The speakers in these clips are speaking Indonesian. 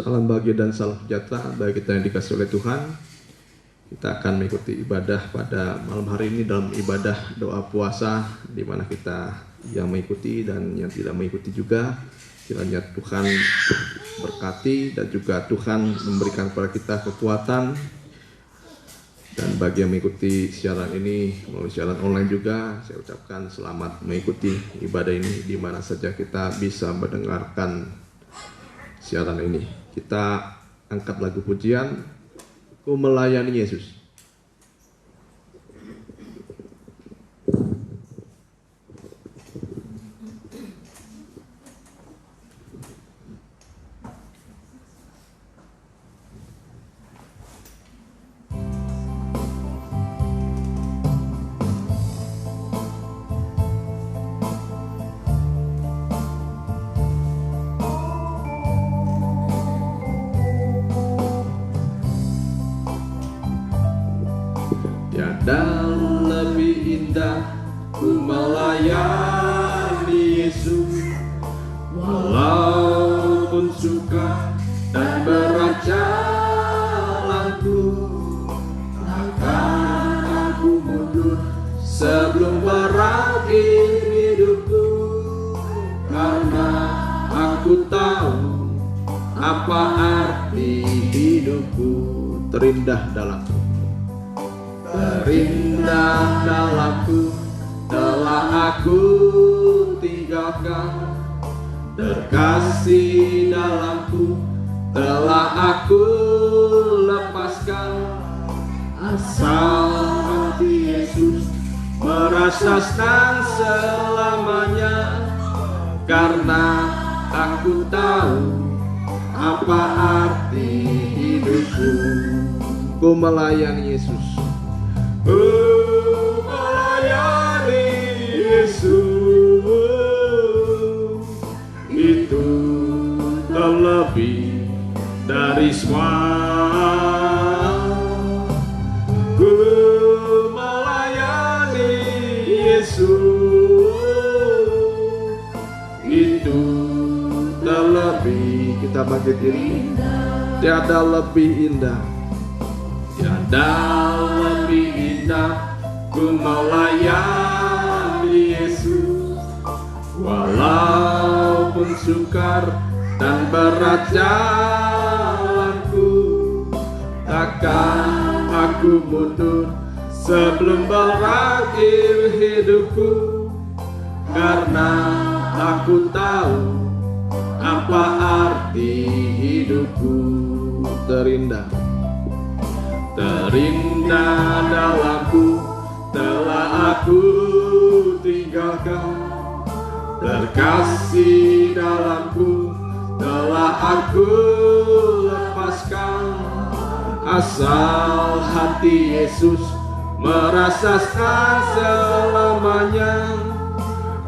Salam bahagia dan salam sejahtera bagi kita yang dikasihi oleh Tuhan. Kita akan mengikuti ibadah pada malam hari ini dalam ibadah doa puasa, di mana kita yang mengikuti dan yang tidak mengikuti juga. Kiranya Tuhan berkati dan juga Tuhan memberikan kepada kita kekuatan. Dan bagi yang mengikuti siaran ini melalui siaran online juga, saya ucapkan selamat mengikuti ibadah ini di mana saja kita bisa mendengarkan siaran ini. Kita angkat lagu pujian, Ku Melayani Yesus. Tiada lebih indah ku melayani Yesus, walaupun suka dan berat jalanku, takkan aku mundur sebelum berakhir hidupku, karena aku tahu apa arti hidupku. Terindah dalamku, terindah dalamku telah aku tinggalkan, terkasih dalamku telah aku lepaskan. Asal hati Yesus merasa senang selamanya, karena aku tahu apa arti hidupku. Ku melayani Yesus. Ku melayani Yesus, itu terlebih dari semua. Ku melayani Yesus, itu terlebih. Kita bangkit diri. Tiada lebih indah, tiada lebih indah ku melayani Yesus, walaupun sukar dan berat jalanku, takkan aku mundur sebelum berakhir hidupku, karena aku tahu apa arti hidupku. Terindah, terindah dalamku telah aku tinggalkan, terkasih dalamku telah aku lepaskan. Asal hati Yesus merasa senang selamanya,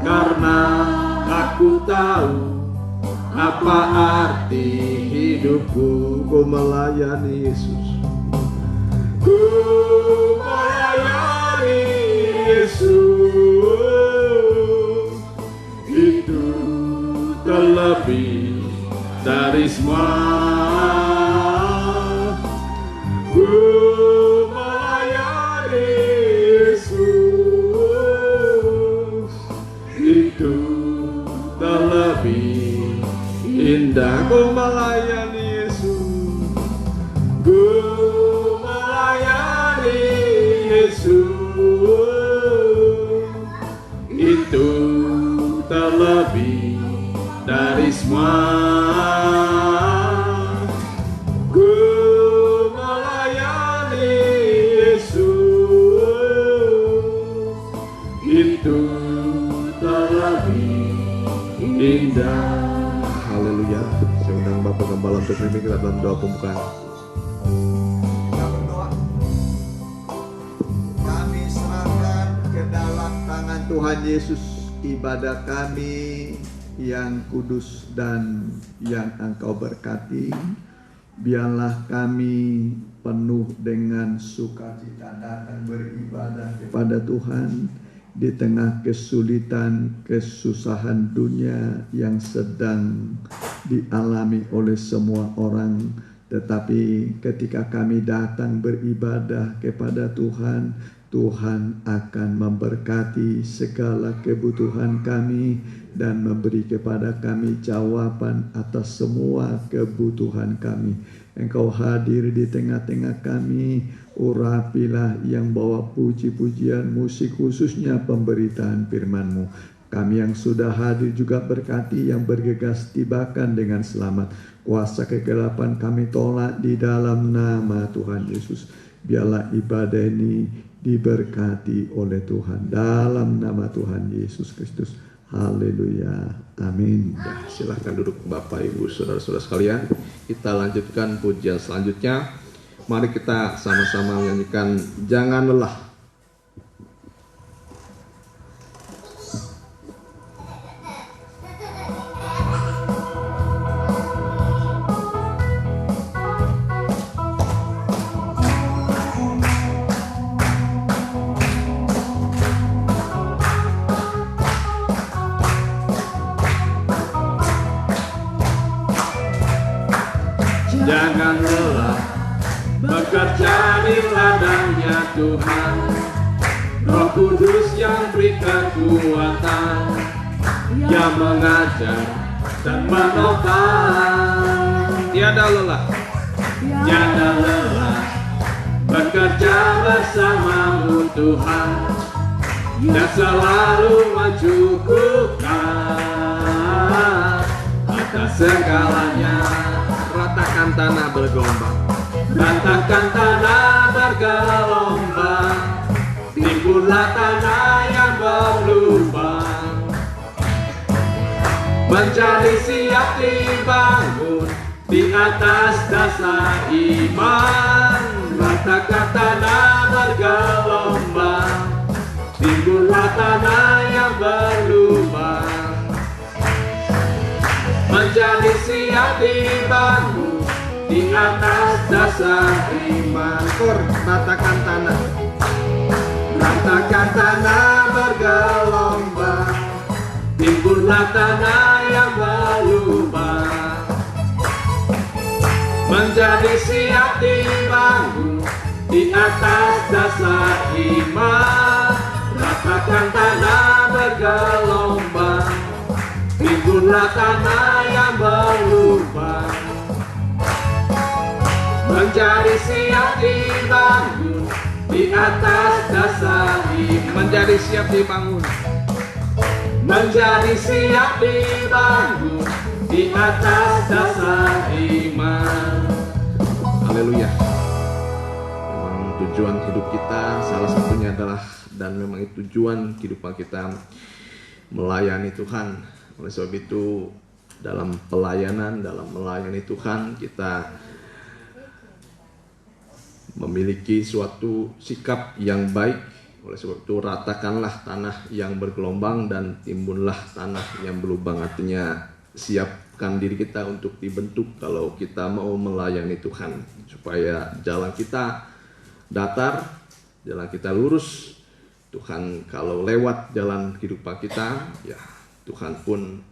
karena aku tahu apa arti hidupku. Ku melayani Yesus. Ku melayani Yesus, itu terlebih dari semua. Ku melayani Yesus, itu terlebih indah. Ku melayani Yesus, ku melayani Yesus, itu terlebih dari semua. Ku melayani Yesus, itu terlebih indah. Haleluya. Saya undang Bapak Gembala untuk memimpin kita dalam doa pembukaan. Kita berdoa. Kami serahkan ke dalam tangan Tuhan Yesus ibadah kami yang kudus dan yang Engkau berkati. Biarlah kami penuh dengan sukacita datang beribadah kepada Tuhan. di tengah kesulitan, kesusahan dunia yang sedang dialami oleh semua orang. Tetapi ketika kami datang beribadah kepada Tuhan, Tuhan akan memberkati segala kebutuhan kami dan memberi kepada kami jawaban atas semua kebutuhan kami. Engkau hadir di tengah-tengah kami, urapilah yang bawa puji-pujian musik khususnya pemberitaan firman-Mu. Kami yang sudah hadir juga berkati yang bergegas tibakan dengan selamat. Kuasa kegelapan kami tolak di dalam nama Tuhan Yesus. Biarlah ibadah ini diberkati oleh Tuhan dalam nama Tuhan Yesus Kristus. Haleluya. Amin. Ya, silahkan duduk Bapak Ibu Saudara-saudara sekalian. Kita lanjutkan pujian selanjutnya. Mari kita sama-sama menyanyikan Jangan Lelah. Jangan lelah bekerja di ladangnya Tuhan. Roh Kudus yang beri kekuatan, yang mengajar dan menopang. Tiada lelah, Tiada lelah bekerja bersamamu Tuhan, dan selalu mencukupkan atas segalanya. ratakan tanah bergelombang. Ratakan tanah bergelombang, timbullah tanah yang berlubang, menjadi siap dibangun di atas dasar iman. Ratakan tanah bergelombang, timbullah tanah yang berlubang, menjadi siap dibangun di atas dasar iman. Ratakan tanah, ratakan tanah bergelombang, timbullah tanah yang berlubang, menjadi siap dibangun di atas dasar iman. Ratakan tanah bergelombang, timbullah tanah yang berlubang, menjadi siap dibangun di atas dasar iman. menjadi siap dibangun. Menjadi siap dibangun di atas dasar iman. Haleluya. Memang tujuan hidup kita salah satunya adalah, dan memang itu tujuan kehidupan kita, melayani Tuhan. Oleh sebab itu dalam pelayanan, dalam melayani Tuhan, kita memiliki suatu sikap yang baik. Oleh sebab itu ratakanlah tanah yang bergelombang dan timbunlah tanah yang berlubang. Artinya siapkan diri kita untuk dibentuk kalau kita mau melayani Tuhan, supaya jalan kita datar, jalan kita lurus. Tuhan kalau lewat jalan kehidupan kita, ya Tuhan pun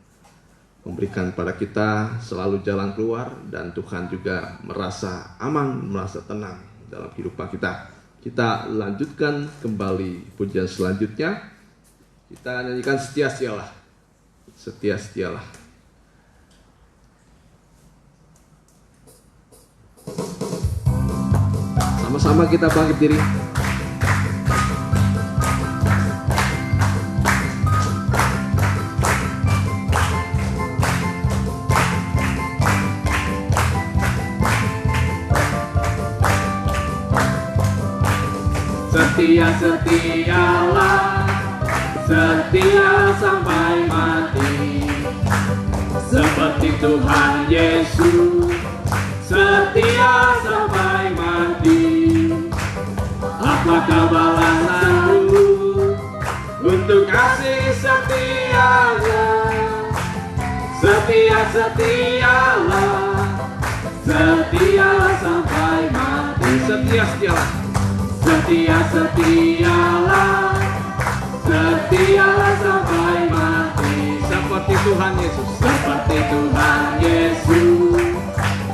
memberikan pada kita selalu jalan keluar, dan Tuhan juga merasa aman, merasa tenang dalam kehidupan kita. Kita lanjutkan kembali pujian selanjutnya. Kita nyanyikan setia-setialah. Setia-setialah. Sama-sama kita bangkit diri. Setia-setialah, setia sampai mati, seperti Tuhan Yesus, setia sampai mati. Apakah balasanmu untuk kasih setianya? Setia-setialah, setia sampai mati. Setia-setialah. Setia-setialah, setialah sampai mati. Seperti Tuhan Yesus. Seperti Tuhan Yesus,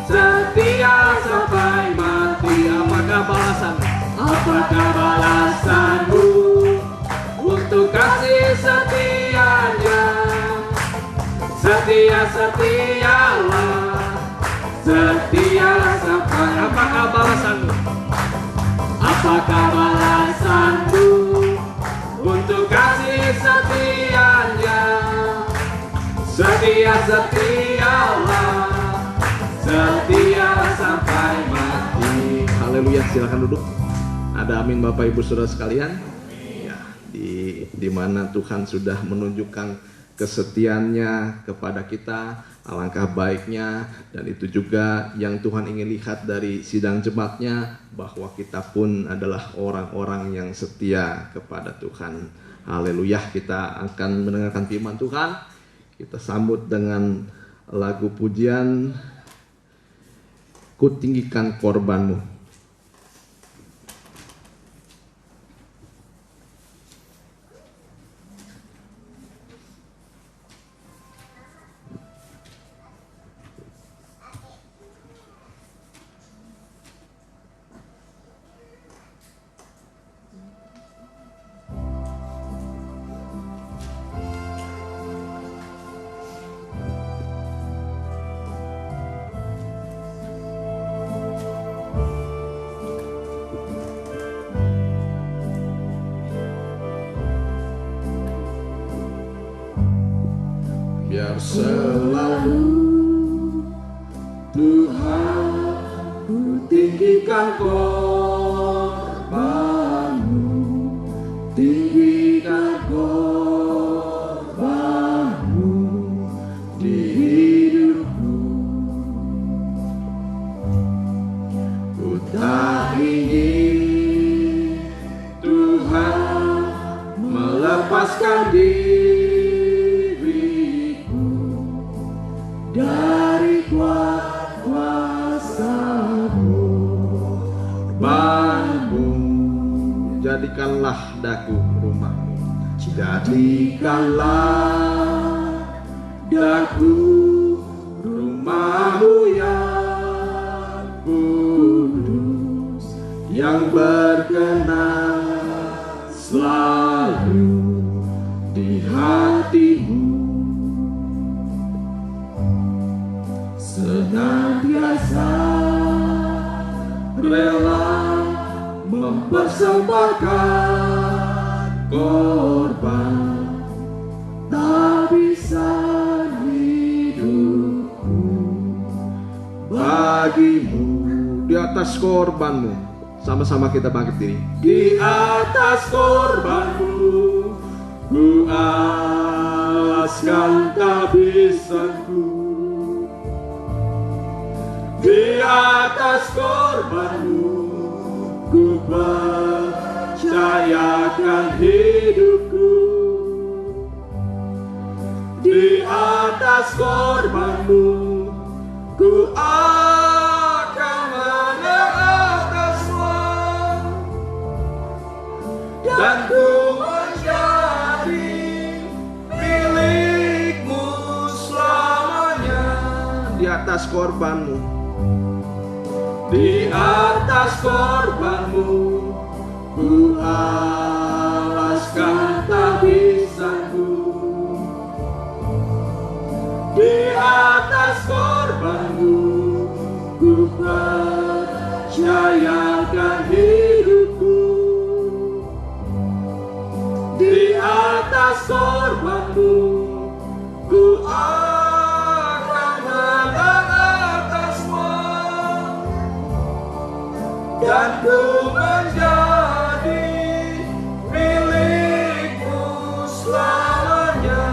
setia sampai mati. Apakah balasan? Apakah balasanmu untuk kasih setianya? Setia-setialah, setia sampai. Apakah balasanmu? Apakah balasanmu untuk kasih setianya? Setia-setialah, setia sampai mati. Haleluya, silakan duduk. Ada amin Bapak Ibu Saudara sekalian. Ya, di mana Tuhan sudah menunjukkan kesetiaannya kepada kita, alangkah baiknya, dan itu juga yang Tuhan ingin lihat dari sidang jemaatnya, bahwa kita pun adalah orang-orang yang setia kepada Tuhan. Haleluya, kita akan mendengarkan firman Tuhan. Kita sambut dengan lagu pujian Kutinggikan Korbanmu. Biar selalu Tuhan, ku tinggikan korbanmu, tinggikan korbanmu di hidupku. Ku tak ingin Tuhan melepaskan dari kuasa-Mu. Korbanmu, jadikanlah daku rumahmu. jadikanlah daku rumah-Mu yang kudus, yang berkenan selalu di hati-Mu. Senantiasa rela mempersembahkan korban, tak bisa hidupku bagimu. Di atas korbanmu, sama-sama kita bangkit diri. Di atas korbanmu ku alaskan kehabisanku. Di atas korbanmu ku percayakan hidupku. Di atas korbanmu ku akan menaati semua, dan ku menjadi milik-Mu selamanya. Di atas korbanmu, di atas korbanmu ku alaskan kehabisanku. Di atas korbanmu ku percayakan hidupku. Di atas korbanmu ku akan menaati semua, dan ku menjadi milik-Mu selamanya.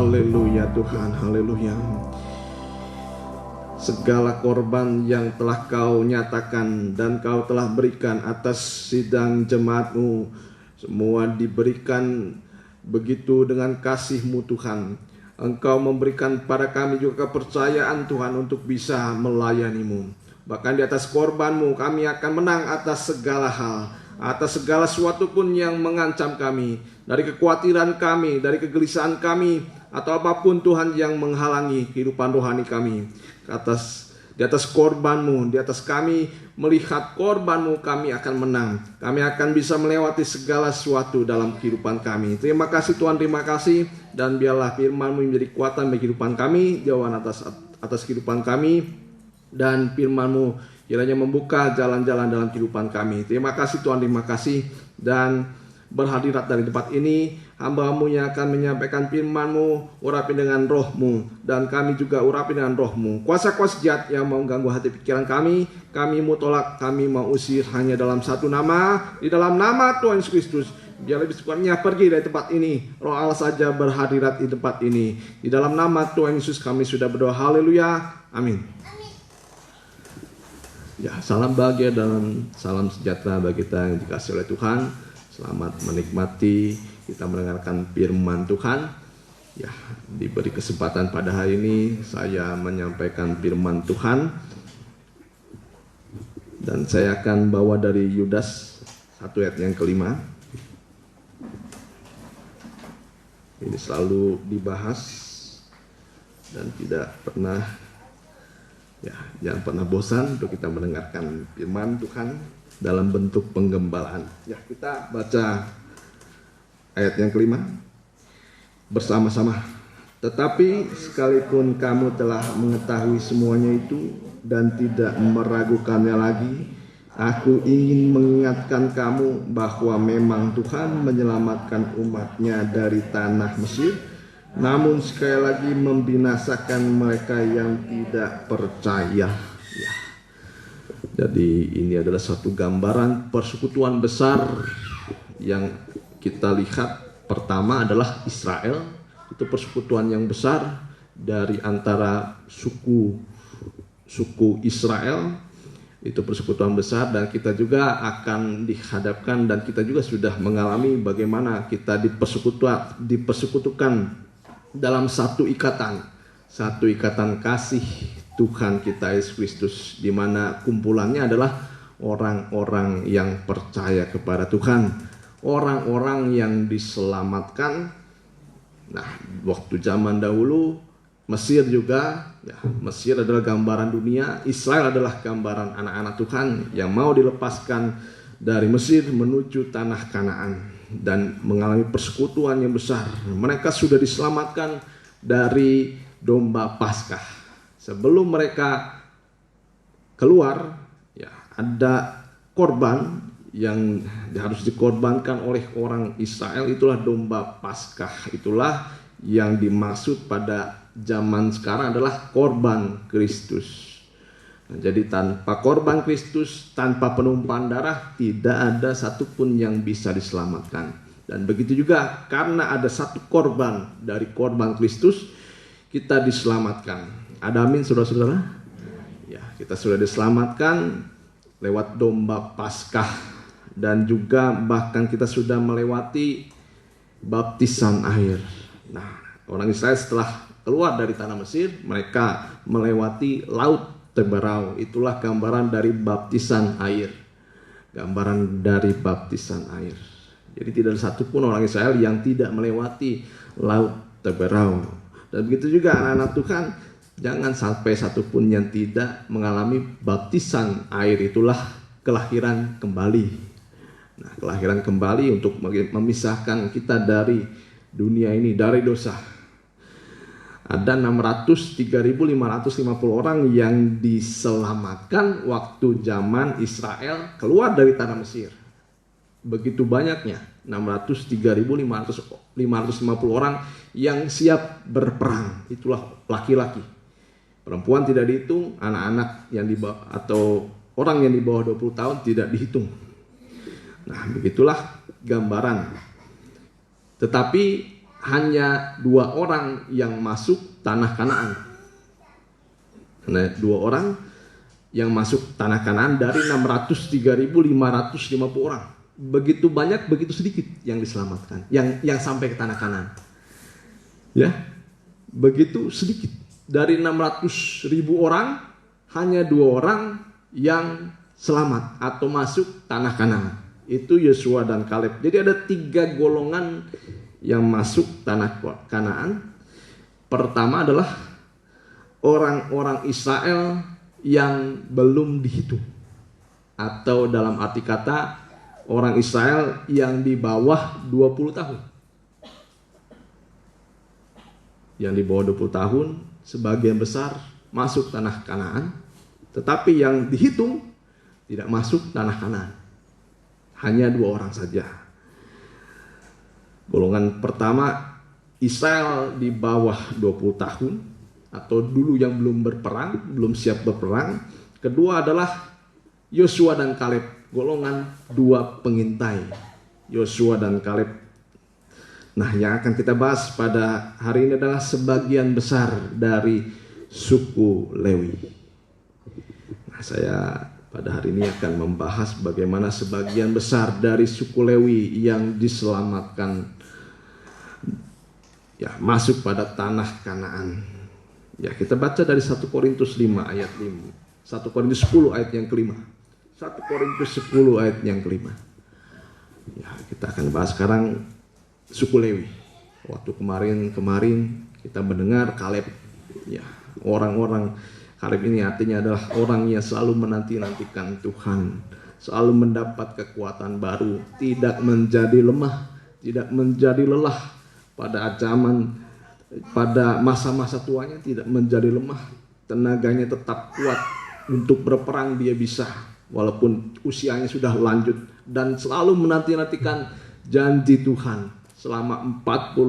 haleluya Tuhan, haleluya. Segala korban yang telah Kau nyatakan dan Kau telah berikan atas sidang jemaat-Mu, semua diberikan begitu dengan kasih-Mu Tuhan. Engkau memberikan pada kami juga kepercayaan Tuhan untuk bisa melayani-Mu. Bahkan di atas korban-Mu kami akan menang atas segala hal. atas segala sesuatu pun yang mengancam kami, dari kekhawatiran kami, dari kegelisahan kami, atau apapun Tuhan yang menghalangi kehidupan rohani kami. Di atas korban-Mu, di atas kami melihat korban-Mu, kami akan menang. Kami akan bisa melewati segala sesuatu dalam kehidupan kami. Terima kasih Tuhan, terima kasih. Dan biarlah firman-Mu menjadi kekuatan bagi kehidupan kami, jawaban atas kehidupan kami. Dan firman-Mu kiranya membuka jalan-jalan dalam kehidupan kami. Terima kasih Tuhan, terima kasih. Dan berhadirat dari tempat ini, hamba-Mu yang akan menyampaikan firman-Mu, urapi dengan roh-Mu, dan kami juga urapi dengan roh-Mu. Kuasa-kuasa jahat yang mau ganggu hati pikiran kami mau tolak, kami mau usir hanya dalam satu nama, di dalam nama Tuhan Yesus Kristus. Biar lebih sekurangnya pergi dari tempat ini, Roh Allah saja berhadirat di tempat ini. Di dalam nama Tuhan Yesus kami sudah berdoa, haleluya, amin. Ya, salam bahagia dan salam sejahtera bagi kita yang dikasihi oleh Tuhan. Selamat menikmati kita mendengarkan firman Tuhan. Ya, diberi kesempatan pada hari ini saya menyampaikan firman Tuhan. Dan saya akan bawa dari Yudas 1 ayat yang kelima. Ini selalu dibahas dan tidak pernah, ya, jangan pernah bosan untuk kita mendengarkan firman Tuhan dalam bentuk penggembalaan. Ya, kita baca ayat yang kelima bersama-sama. Tetapi sekalipun kamu telah mengetahui semuanya itu dan tidak meragukannya lagi, aku ingin mengingatkan kamu bahwa memang Tuhan menyelamatkan umatnya dari tanah Mesir, namun sekali lagi membinasakan mereka yang tidak percaya. Ya. Jadi ini adalah satu gambaran persekutuan besar yang kita lihat. Pertama adalah Israel, itu persekutuan yang besar dari antara suku Israel, itu persekutuan besar, dan kita juga akan dihadapkan dan kita juga sudah mengalami bagaimana kita dipersekutukan dalam satu ikatan kasih Tuhan kita Yesus Kristus, di mana kumpulannya adalah orang-orang yang percaya kepada Tuhan, orang-orang yang diselamatkan. Nah, waktu zaman dahulu Mesir juga, ya, Mesir adalah gambaran dunia, Israel adalah gambaran anak-anak Tuhan yang mau dilepaskan dari Mesir menuju tanah Kanaan dan mengalami persekutuan yang besar. Mereka sudah diselamatkan dari domba Paskah. Sebelum mereka keluar, ya, ada korban yang harus dikorbankan oleh orang Israel, itulah domba Paskah. Itulah yang dimaksud pada zaman sekarang adalah korban Kristus. Nah, jadi tanpa korban Kristus, tanpa penumpahan darah, tidak ada satupun yang bisa diselamatkan. Dan begitu juga karena ada satu korban dari korban Kristus, kita diselamatkan. Ada amin, saudara-saudara? Ya, kita sudah diselamatkan lewat domba Paskah, dan juga bahkan kita sudah melewati baptisan air. Nah, orang Israel setelah keluar dari tanah Mesir, mereka melewati laut Teberau. Itulah gambaran dari baptisan air. Gambaran dari baptisan air. Jadi tidak ada satupun orang Israel yang tidak melewati laut Teberau. Dan begitu juga anak-anak Tuhan, jangan sampai satupun yang tidak mengalami baptisan air. Itulah kelahiran kembali. Nah, kelahiran kembali untuk memisahkan kita dari dunia ini, dari dosa. Ada 603.550 orang yang diselamatkan waktu zaman Israel keluar dari tanah Mesir. Begitu banyaknya, 603.550 orang yang siap berperang. Itulah laki-laki. Perempuan tidak dihitung, anak-anak yang di bawah atau orang yang di bawah 20 tahun tidak dihitung. Nah, begitulah gambaran. Tetapi hanya 2 orang yang masuk tanah Kanaan. Nah, 2 orang yang masuk tanah Kanaan dari 603.550 orang. Begitu banyak, begitu sedikit yang diselamatkan, yang sampai ke tanah Kanaan. Ya, begitu sedikit. Dari 600.000 orang, hanya 2 orang yang selamat atau masuk tanah Kanaan. Itu Yosua dan Kaleb. Jadi ada 3 golongan yang masuk tanah Kanaan. Pertama adalah orang-orang Israel yang belum dihitung. Atau dalam arti kata orang Israel yang di bawah 20 tahun. Yang di bawah 20 tahun sebagian besar masuk tanah Kanaan. Tetapi yang dihitung tidak masuk tanah Kanaan. Hanya 2 orang saja. Golongan pertama Israel di bawah 20 tahun atau dulu yang belum berperang, belum siap berperang. Kedua adalah Yosua dan Kaleb, golongan 2 pengintai. Yosua dan Kaleb. Nah, yang akan kita bahas pada hari ini adalah sebagian besar dari suku Lewi. Nah, saya pada hari ini akan membahas bagaimana sebagian besar dari suku Lewi yang diselamatkan masuk pada tanah Kanaan. Ya, kita baca dari 1 Korintus 5 ayat 5. 1 Korintus 10 ayat yang kelima. 1 Korintus 10 ayat yang kelima. Ya, kita akan bahas sekarang suku Lewi. Waktu kemarin kita mendengar Kaleb. Ya, orang-orang Kaleb ini artinya adalah orang yang selalu menanti-nantikan Tuhan, selalu mendapat kekuatan baru, tidak menjadi lemah, tidak menjadi lelah pada masa-masa tuanya, tidak menjadi lemah, tenaganya tetap kuat untuk berperang. Dia bisa walaupun usianya sudah lanjut dan selalu menanti-nantikan janji Tuhan selama 45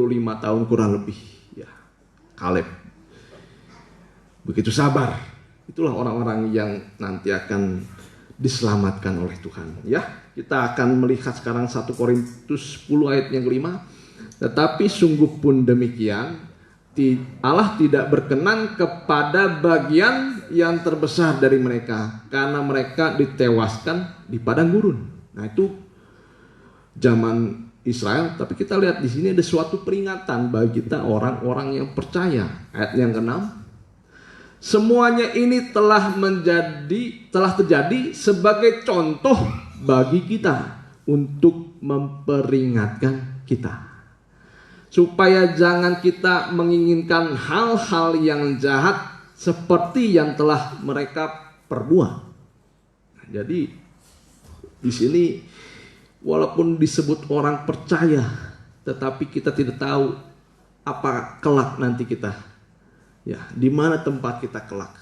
tahun kurang lebih. Ya, Kaleb begitu sabar. Itulah orang-orang yang nanti akan diselamatkan oleh Tuhan. Ya, kita akan melihat sekarang 1 Korintus 10 ayat yang kelima. Tetapi sungguh pun demikian, Allah tidak berkenan kepada bagian yang terbesar dari mereka, karena mereka ditewaskan di padang gurun. Nah, itu zaman Israel. Tapi kita lihat di sini ada suatu peringatan bagi kita orang-orang yang percaya. Ayat yang ke-6. Semuanya ini telah terjadi sebagai contoh bagi kita untuk memperingatkan kita, supaya jangan kita menginginkan hal-hal yang jahat seperti yang telah mereka perbuat. Jadi di sini walaupun disebut orang percaya, tetapi kita tidak tahu apa kelak nanti kita. Ya, di mana tempat kita kelak.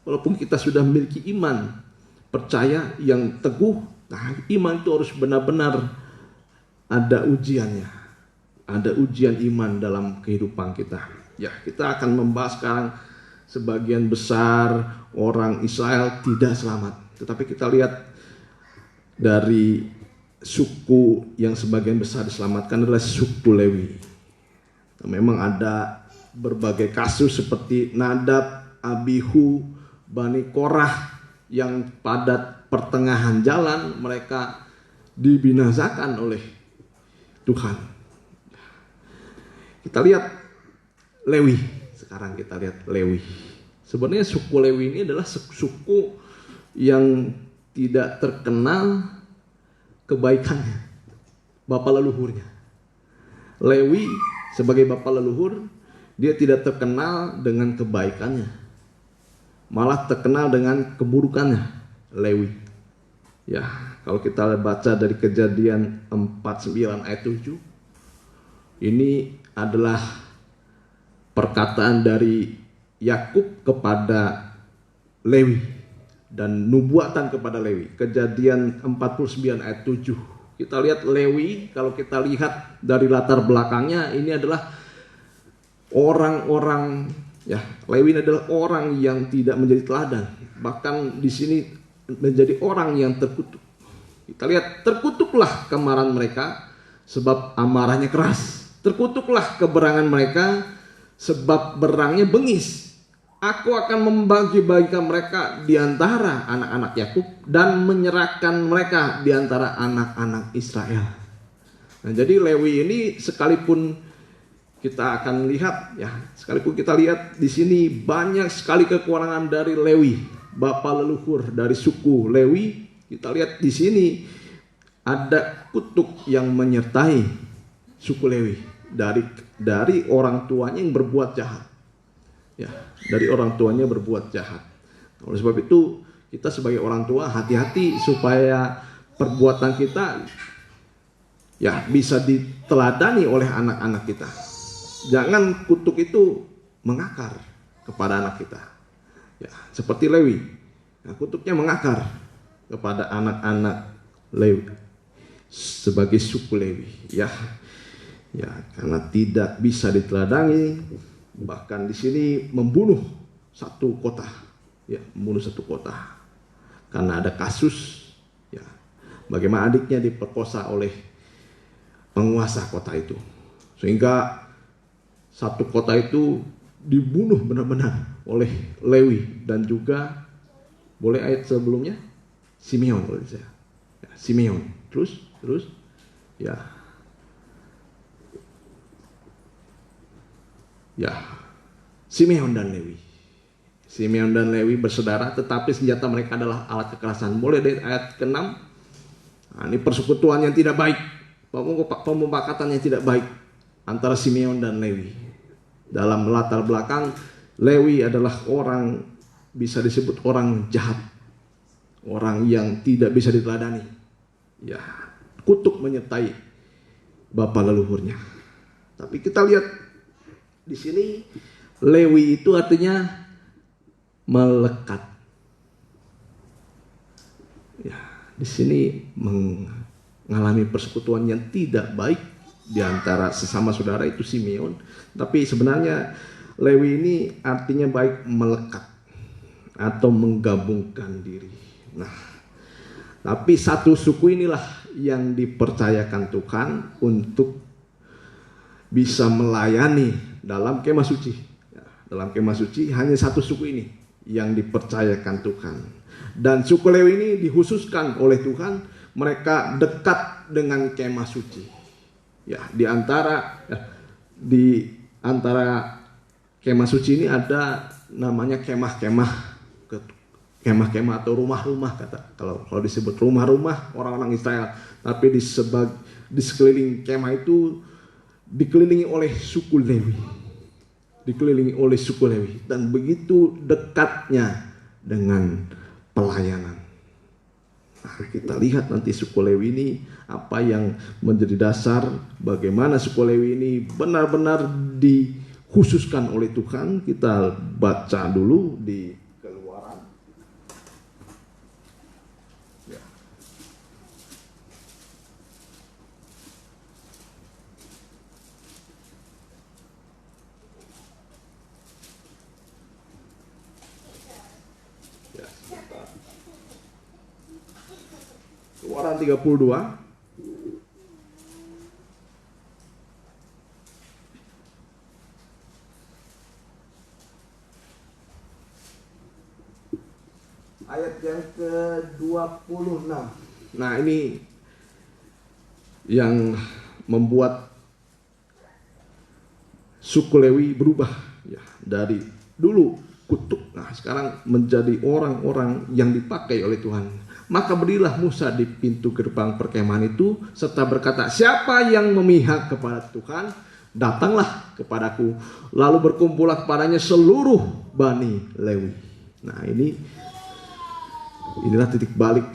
Walaupun kita sudah memiliki iman, percaya yang teguh, nah iman itu harus benar-benar ada ujiannya. Ada ujian iman dalam kehidupan kita. Ya, kita akan membahas sekarang sebagian besar orang Israel tidak selamat. Tetapi kita lihat dari suku yang sebagian besar diselamatkan adalah suku Lewi. Nah, memang ada berbagai kasus seperti Nadab, Abihu, Bani Korah yang pada pertengahan jalan mereka dibinasakan oleh Tuhan. Kita lihat Lewi. Sekarang kita lihat Lewi. Sebenarnya suku Lewi ini adalah suku yang tidak terkenal kebaikannya, bapak leluhurnya. Lewi sebagai bapak leluhur, dia tidak terkenal dengan kebaikannya, malah terkenal dengan keburukannya. Lewi. Ya, kalau kita baca dari Kejadian 49 ayat 7, ini adalah perkataan dari Yakub kepada Lewi dan nubuatan kepada Lewi. Kejadian 49 ayat 7. Kita lihat Lewi, kalau kita lihat dari latar belakangnya, ini adalah orang-orang, ya, Lewi adalah orang yang tidak menjadi teladan. Bahkan di sini menjadi orang yang terkutuk. Kita lihat, terkutuklah kemarahan mereka sebab amarahnya keras. Terkutuklah keberangan mereka sebab berangnya bengis. Aku akan membagi-bagikan mereka di antara anak-anak Yakub dan menyerahkan mereka di antara anak-anak Israel. Nah, jadi Lewi ini sekalipun kita akan lihat, ya, sekalipun kita lihat di sini banyak sekali kekurangan dari Lewi, bapak leluhur dari suku Lewi. Kita lihat di sini ada kutuk yang menyertai suku Lewi dari orang tuanya yang berbuat jahat. Ya, dari orang tuanya berbuat jahat. Oleh sebab itu kita sebagai orang tua hati-hati supaya perbuatan kita ya bisa diteladani oleh anak-anak kita. Jangan kutuk itu mengakar kepada anak kita. Ya, seperti Lewi. Nah, kutuknya mengakar kepada anak-anak Lewi sebagai suku Lewi. Ya, karena tidak bisa diteladani, bahkan di sini membunuh satu kota. Ya, membunuh satu kota. Karena ada kasus ya, bagaimana adiknya diperkosa oleh penguasa kota itu. Sehingga satu kota itu dibunuh benar-benar oleh Lewi dan juga boleh ayat sebelumnya Simeon boleh saya. Ya, Simeon. Terus ya. Ya. Simeon dan Lewi. Simeon dan Lewi bersaudara tetapi senjata mereka adalah alat kekerasan. Boleh dari ayat ke-6. Nah, ini persekutuan yang tidak baik. Pemufakatan yang tidak baik antara Simeon dan Lewi. Dalam latar belakang Lewi adalah orang bisa disebut orang jahat, orang yang tidak bisa diteladani. Ya, kutuk menyertai bapak leluhurnya. Tapi kita lihat di sini Lewi itu artinya melekat. Ya, di sini mengalami persekutuan yang tidak baik di antara sesama saudara itu Simeon, tapi sebenarnya Lewi ini artinya baik melekat atau menggabungkan diri. Nah, tapi satu suku inilah yang dipercayakan Tuhan untuk bisa melayani dalam kemah suci. Ya, dalam kemah suci hanya satu suku ini yang dipercayakan Tuhan. Dan suku Lewi ini dikhususkan oleh Tuhan, mereka dekat dengan kemah suci. Ya, di antara kemah suci ini ada namanya kemah-kemah atau rumah-rumah kata. Kalau disebut rumah-rumah orang-orang Israel, tapi di sekeliling kemah itu dikelilingi oleh suku Lewi. Dan begitu dekatnya dengan pelayanan. Nah, kita lihat nanti suku Lewi ini apa yang menjadi dasar bagaimana suku Lewi ini benar-benar dikhususkan oleh Tuhan. Kita baca dulu di Keluaran. Ya. Ya, Keluaran 32. Ayat yang ke-26. Nah, ini yang membuat suku Lewi berubah ya, dari dulu kutuk, nah sekarang menjadi orang-orang yang dipakai oleh Tuhan. Maka berdirilah Musa di pintu gerbang perkemahan itu serta berkata, siapa yang memihak kepada Tuhan, datanglah kepadaku. Lalu berkumpullah kepadanya seluruh Bani Lewi. Nah, inilah titik balik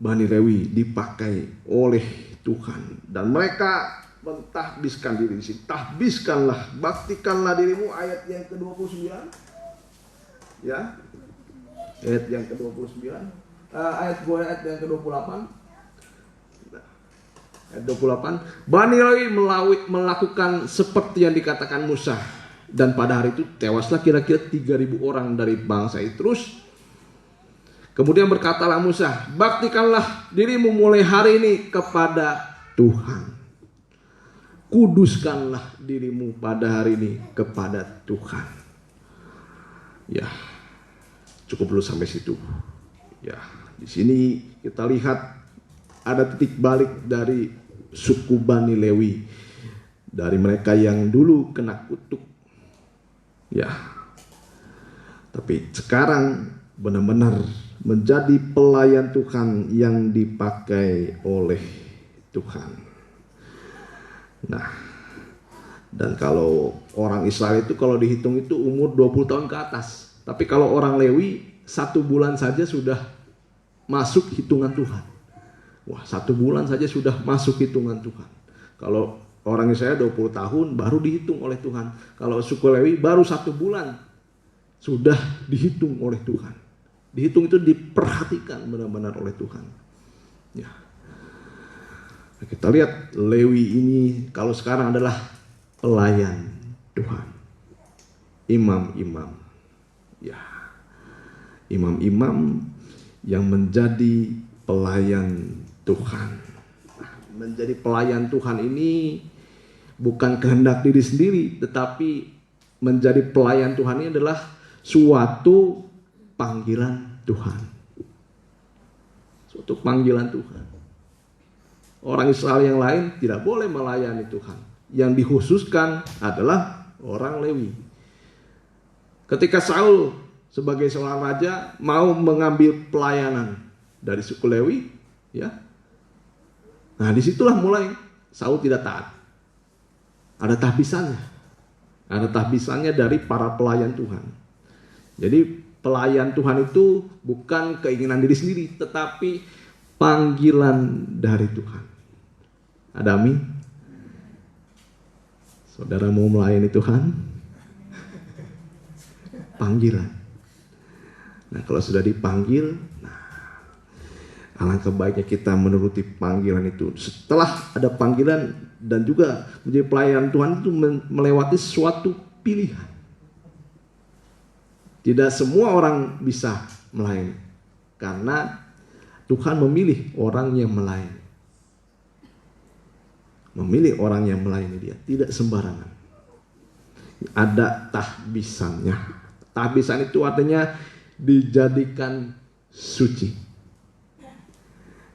Bani Lewi dipakai oleh Tuhan. Dan mereka mentahbiskan diri di sini. Tahbiskanlah, baktikanlah dirimu, ayat yang ke-29. Ya. Ayat yang ke-29. Ayat yang ke-28. Ayat 28. Bani Lewi melakukan seperti yang dikatakan Musa. Dan pada hari itu tewaslah kira-kira 3.000 orang dari bangsa itu. Terus kemudian berkatalah Musa, baktikanlah dirimu mulai hari ini kepada Tuhan. Kuduskanlah dirimu pada hari ini kepada Tuhan. Ya, cukup dulu sampai situ. Ya, di sini kita lihat ada titik balik dari suku Bani Lewi, dari mereka yang dulu kena kutuk. Ya, tapi sekarang benar-benar menjadi pelayan Tuhan yang dipakai oleh Tuhan. Nah, dan kalau orang Israel itu kalau dihitung itu umur 20 tahun ke atas. Tapi kalau orang Lewi 1 bulan saja sudah masuk hitungan Tuhan. Wah, 1 bulan saja sudah masuk hitungan Tuhan. Kalau orang Israel 20 tahun baru dihitung oleh Tuhan. Kalau suku Lewi baru 1 bulan sudah dihitung oleh Tuhan. Dihitung itu diperhatikan benar-benar oleh Tuhan. Ya. Kita lihat Lewi ini kalau sekarang adalah pelayan Tuhan. Imam-imam. Ya. Imam-imam yang menjadi pelayan Tuhan. Menjadi pelayan Tuhan ini bukan kehendak diri sendiri, tetapi menjadi pelayan Tuhan ini adalah suatu panggilan Tuhan. Suatu panggilan Tuhan. Orang Israel yang lain tidak boleh melayani Tuhan. Yang dikhususkan adalah orang Lewi. Ketika Saul sebagai seorang raja mau mengambil pelayanan dari suku Lewi, ya. Nah, disitulah mulai Saul tidak taat. Ada tahbisannya. Ada tahbisannya dari para pelayan Tuhan. Jadi pelayan Tuhan itu bukan keinginan diri sendiri, tetapi panggilan dari Tuhan. Ada amin? Saudara mau melayani Tuhan? Panggilan. Nah, kalau sudah dipanggil, alangkah baiknya kita menuruti panggilan itu. Setelah ada panggilan dan juga menjadi pelayan Tuhan itu melewati suatu pilihan. Tidak semua orang bisa melayani. Karena Tuhan memilih orang yang melayani. Memilih orang yang melayani dia. Tidak sembarangan. Ada tahbisannya. Tahbisan itu artinya dijadikan suci.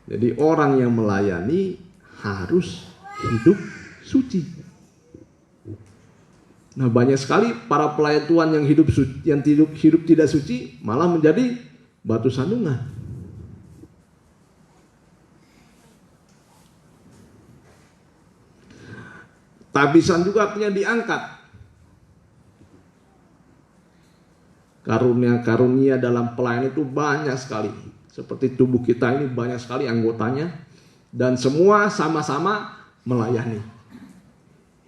Jadi orang yang melayani harus hidup suci. Nah, banyak sekali para pelayan Tuhan yang hidup tidak suci malah menjadi batu sandungan. Tahbisan juga artinya diangkat. Karunia-karunia dalam pelayanan itu banyak sekali. Seperti tubuh kita ini banyak sekali anggotanya. Dan semua sama-sama melayani.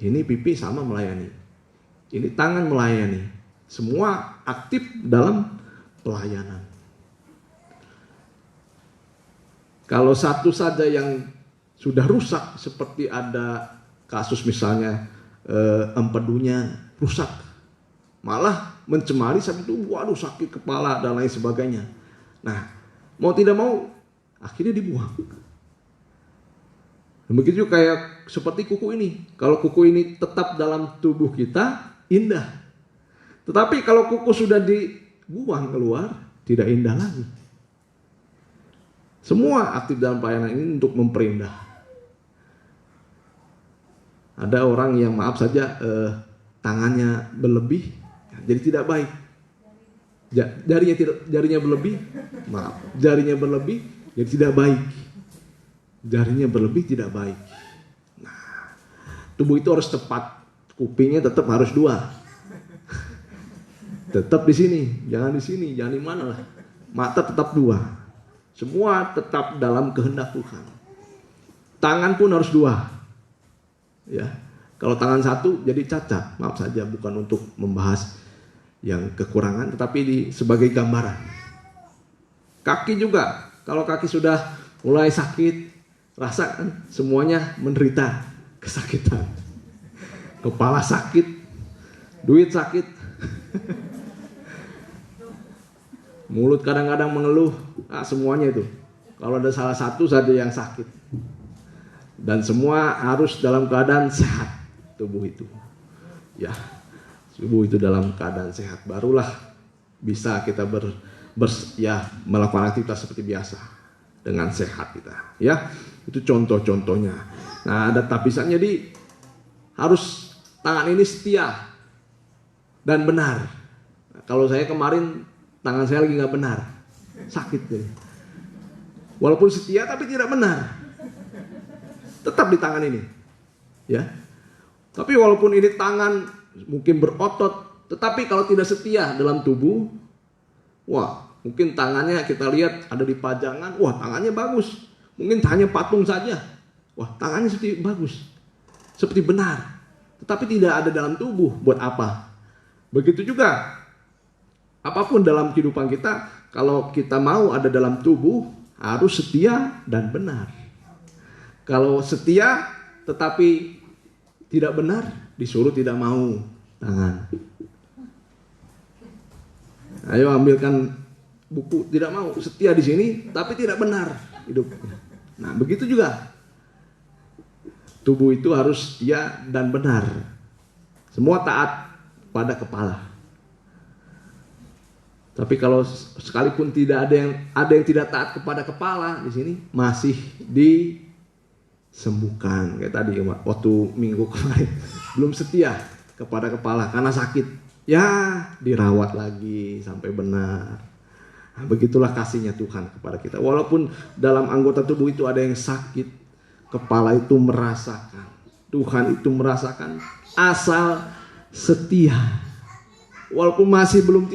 Ini pipi sama melayani. Ini tangan melayani. Semua aktif dalam pelayanan. Kalau satu saja yang sudah rusak, seperti ada kasus misalnya empedunya rusak, malah mencemari sampai itu, waduh sakit kepala dan lain sebagainya. Nah, mau tidak mau akhirnya dibuang. Begitu kayak seperti kuku ini. Kalau kuku ini tetap dalam tubuh kita, indah. Tetapi kalau kuku sudah dibuang keluar, tidak indah lagi. Semua aktif dalam pelayanan ini untuk memperindah. Ada orang yang maaf saja tangannya berlebih, jadi tidak baik. Jarinya berlebih, jarinya berlebih, jadi tidak baik. Jarinya berlebih tidak baik. Nah, tubuh itu harus tepat. Kupingnya tetap harus 2. Tetap di sini, jangan di sini, jangan di mana lah. Mata tetap 2. Semua tetap dalam kehendak Tuhan. Tangan pun harus 2. Ya, kalau tangan 1 jadi cacat. Maaf saja, bukan untuk membahas yang kekurangan, tetapi sebagai gambaran. Kaki juga, kalau kaki sudah mulai sakit, rasakan semuanya menderita kesakitan. Kepala sakit, duit sakit, mulut kadang-kadang mengeluh, semuanya itu. Kalau ada salah satu saja yang sakit, dan semua harus dalam keadaan sehat tubuh itu. Ya, tubuh itu dalam keadaan sehat, barulah bisa kita melakukan aktivitas seperti biasa dengan sehat kita. Ya, itu contoh-contohnya. Nah, ada tapisan, jadi harus tangan ini setia dan benar. Nah, kalau saya kemarin tangan saya lagi nggak benar, sakit jadi. Walaupun setia tapi tidak benar. tetap di tangan ini. Ya. Tapi walaupun ini tangan mungkin berotot, tetapi kalau tidak setia dalam tubuh, wah, mungkin tangannya kita lihat ada di pajangan, wah tangannya bagus. Mungkin hanya patung saja, wah tangannya seperti bagus, seperti benar. Tetapi tidak ada dalam tubuh, buat apa? Begitu juga, apapun dalam kehidupan kita, kalau kita mau ada dalam tubuh, harus setia dan benar. Kalau setia tetapi tidak benar, disuruh tidak mau tangan. Ayo ambilkan buku, tidak mau, setia di sini tapi tidak benar hidupnya. Nah, begitu juga. Tubuh itu harus setia dan benar. Semua taat pada kepala. Tapi kalau sekalipun tidak ada yang tidak taat kepada kepala di sini, masih disembuhkan. Kayak tadi waktu minggu kemarin, belum setia kepada kepala karena sakit. Ya, dirawat lagi sampai benar. Nah, begitulah kasihnya Tuhan kepada kita. Walaupun dalam anggota tubuh itu ada yang sakit, kepala itu merasakan. Tuhan itu merasakan asal setia. Walaupun masih belum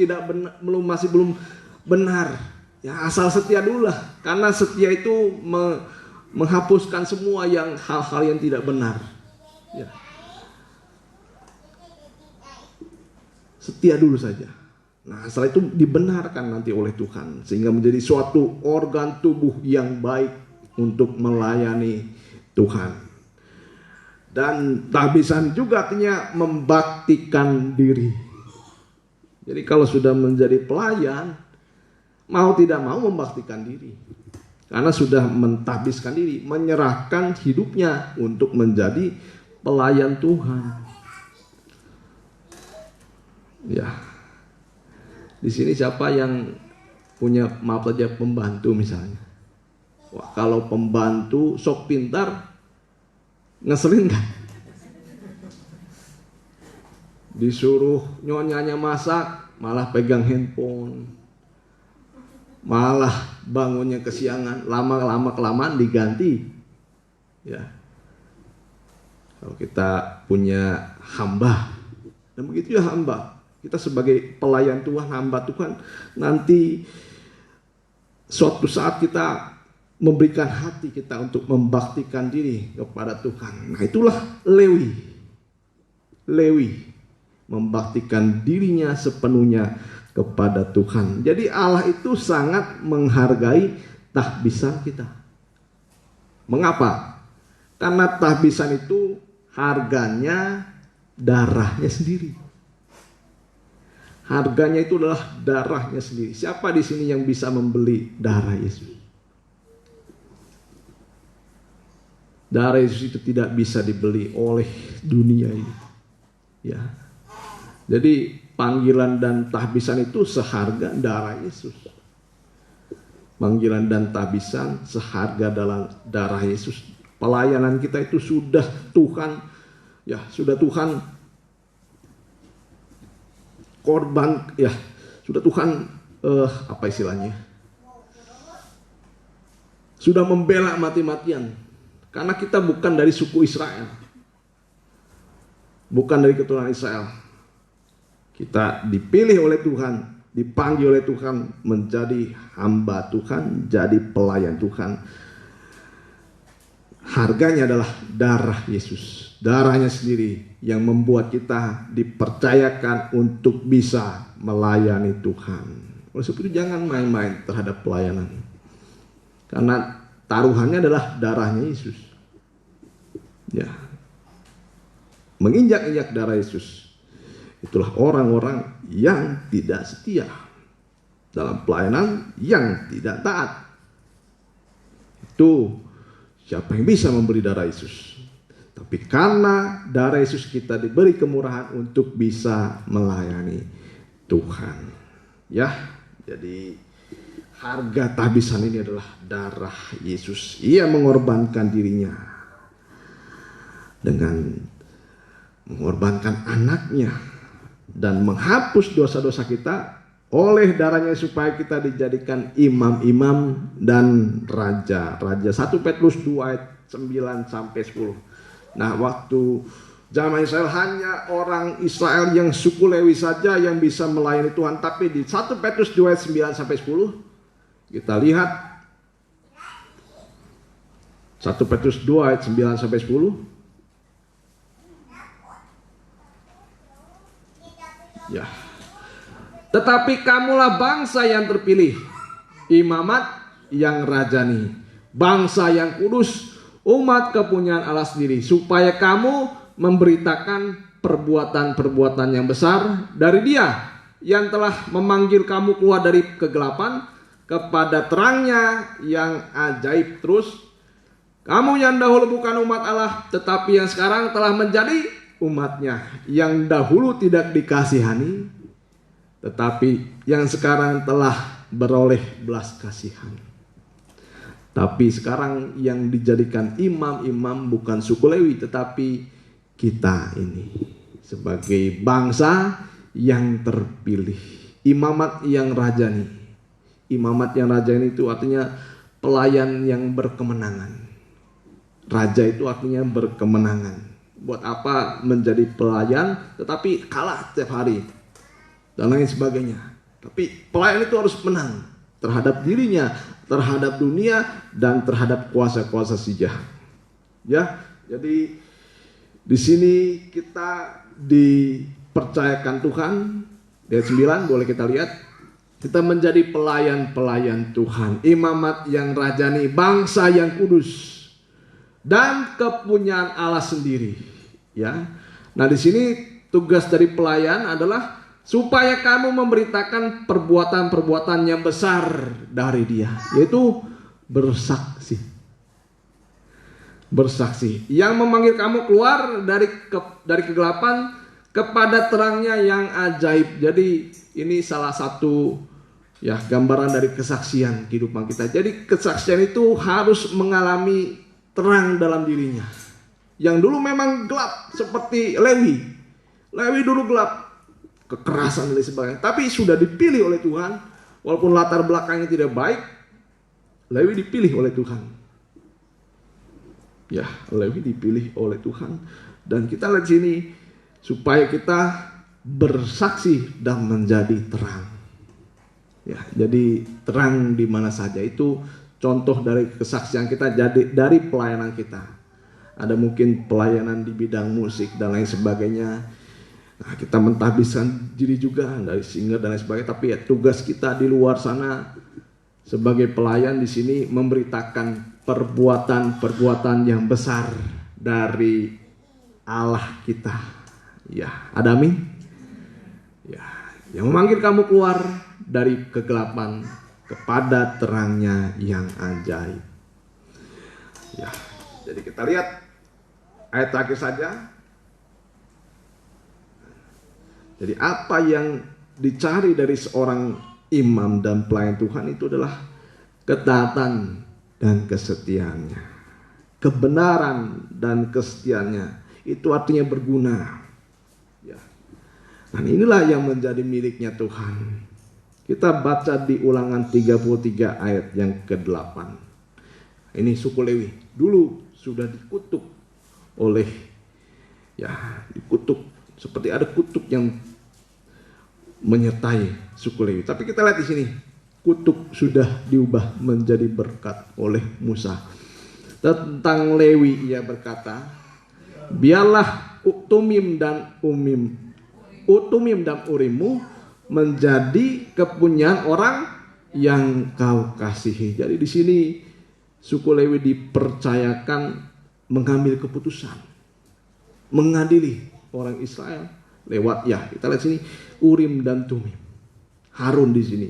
benar, ya asal setia dulu lah. Karena setia itu menghapuskan semua hal-hal yang tidak benar. Ya. Setia dulu saja. Nah, setelah itu dibenarkan nanti oleh Tuhan sehingga menjadi suatu organ tubuh yang baik untuk melayani Tuhan. Dan tahbisan juga artinya membaktikan diri. Jadi kalau sudah menjadi pelayan, mau tidak mau membaktikan diri. Karena sudah mentahbiskan diri, menyerahkan hidupnya untuk menjadi pelayan Tuhan. Ya, di sini siapa yang punya maaf saja pembantu misalnya? Wah, kalau pembantu sok pintar, ngeselin kan? Disuruh nyonyanya masak, malah pegang handphone, malah bangunnya kesiangan, lama kelamaan diganti. Ya, kalau kita punya hamba, dan begitu ya hamba. Kita sebagai pelayan Tuhan, hamba Tuhan, nanti suatu saat kita memberikan hati kita untuk membaktikan diri kepada Tuhan. Nah, itulah Lewi. Lewi membaktikan dirinya sepenuhnya kepada Tuhan. Jadi Allah itu sangat menghargai tahbisan kita. Mengapa? Karena tahbisan itu harganya darahnya sendiri. Harganya itu adalah darahnya sendiri. Siapa di sini yang bisa membeli darah Yesus? Darah Yesus itu tidak bisa dibeli oleh dunia ini. Ya. Jadi panggilan dan tahbisan itu seharga darah Yesus. Panggilan dan tahbisan seharga dalam darah Yesus. Pelayanan kita itu sudah Tuhan korban, ya sudah Tuhan apa istilahnya, sudah membela mati-matian karena kita bukan dari suku Israel, bukan dari keturunan Israel. Kita dipilih oleh Tuhan, dipanggil oleh Tuhan menjadi hamba Tuhan, jadi pelayan Tuhan. Harganya adalah darah Yesus, darahnya sendiri yang membuat kita dipercayakan untuk bisa melayani Tuhan. Oleh sebab itu jangan main-main terhadap pelayanan. Karena taruhannya adalah darahnya Yesus. Ya. Menginjak-injak darah Yesus. Itulah orang-orang yang tidak setia dalam pelayanan, yang tidak taat. Itu siapa yang bisa memberi darah Yesus? Tapi karena darah Yesus kita diberi kemurahan untuk bisa melayani Tuhan. Ya, jadi harga tahbisan ini adalah darah Yesus. Ia mengorbankan dirinya dengan mengorbankan anaknya dan menghapus dosa-dosa kita oleh darahnya supaya kita dijadikan imam-imam dan raja. 1 Petrus 2 ayat 9 sampai 10. Nah, waktu zaman Israel hanya orang Israel yang suku Lewi saja yang bisa melayani Tuhan. Tapi di 1 Petrus 2 ayat 9 sampai 10 kita lihat 1 Petrus 2 ayat 9 sampai 10. Ya. Tetapi kamulah bangsa yang terpilih, imamat yang rajani, bangsa yang kudus, umat kepunyaan Allah sendiri, supaya kamu memberitakan perbuatan-perbuatan yang besar dari Dia yang telah memanggil kamu keluar dari kegelapan kepada terangnya yang ajaib. Terus, kamu yang dahulu bukan umat Allah, tetapi yang sekarang telah menjadi umatnya, yang dahulu tidak dikasihani, tetapi yang sekarang telah beroleh belas kasihan. Tapi sekarang yang dijadikan imam-imam bukan suku Lewi, tetapi kita ini sebagai bangsa yang terpilih, imamat yang rajani. Imamat yang rajani itu artinya pelayan yang berkemenangan. Raja itu artinya berkemenangan. Buat apa menjadi pelayan tetapi kalah setiap hari dan lain sebagainya. Tapi pelayan itu harus menang terhadap dirinya, terhadap dunia, dan terhadap kuasa-kuasa si jahat. Ya, jadi di sini kita dipercayakan Tuhan. Di ayat 9 boleh kita lihat, kita menjadi pelayan-pelayan Tuhan, imamat yang rajani, bangsa yang kudus, dan kepunyaan Allah sendiri. Ya, nah di sini tugas dari pelayan adalah supaya kamu memberitakan perbuatan-perbuatan yang besar dari Dia, yaitu bersaksi. Bersaksi, yang memanggil kamu keluar dari kegelapan kepada terangnya yang ajaib. Jadi ini salah satu ya gambaran dari kesaksian kehidupan kita. Jadi kesaksian itu harus mengalami terang dalam dirinya. Yang dulu memang gelap seperti Lewi. Lewi dulu gelap, kekerasan dan sebagainya, tapi sudah dipilih oleh Tuhan. Walaupun latar belakangnya tidak baik, Lewi dipilih oleh Tuhan. Ya, Lewi dipilih oleh Tuhan. Dan kita lihat sini supaya kita bersaksi dan menjadi terang. Ya, jadi terang di mana saja, itu contoh dari kesaksian kita, jadi dari pelayanan kita. Ada mungkin pelayanan di bidang musik dan lain sebagainya. Nah, kita mentahbiskan diri juga dari singer dan lain sebagainya. Tapi ya, tugas kita di luar sana sebagai pelayan di sini memberitakan perbuatan-perbuatan yang besar dari Allah kita. Ya, ada amin. Ya, yang memanggil kamu keluar dari kegelapan kepada terangnya yang ajaib. Ya, jadi kita lihat ayat terakhir saja. Jadi apa yang dicari dari seorang imam dan pelayan Tuhan itu adalah ketaatan dan kesetiaannya. Kebenaran dan kesetiaannya. Itu artinya berguna. Ya. Dan inilah yang menjadi miliknya Tuhan. Kita baca di Ulangan 33 ayat yang ke-8. Ini suku Lewi. Dulu sudah dikutuk oleh, ya, dikutuk. Seperti ada kutuk yang menyertai suku Lewi. Tapi kita lihat di sini, kutuk sudah diubah menjadi berkat oleh Musa. Tentang Lewi ia berkata, biarlah Utumim dan Urimmu menjadi kepunyaan orang yang kau kasihi. Jadi di sini suku Lewi dipercayakan mengambil keputusan, mengadili orang Israel lewat, ya kita lihat sini Urim dan Tumim. Harun di sini.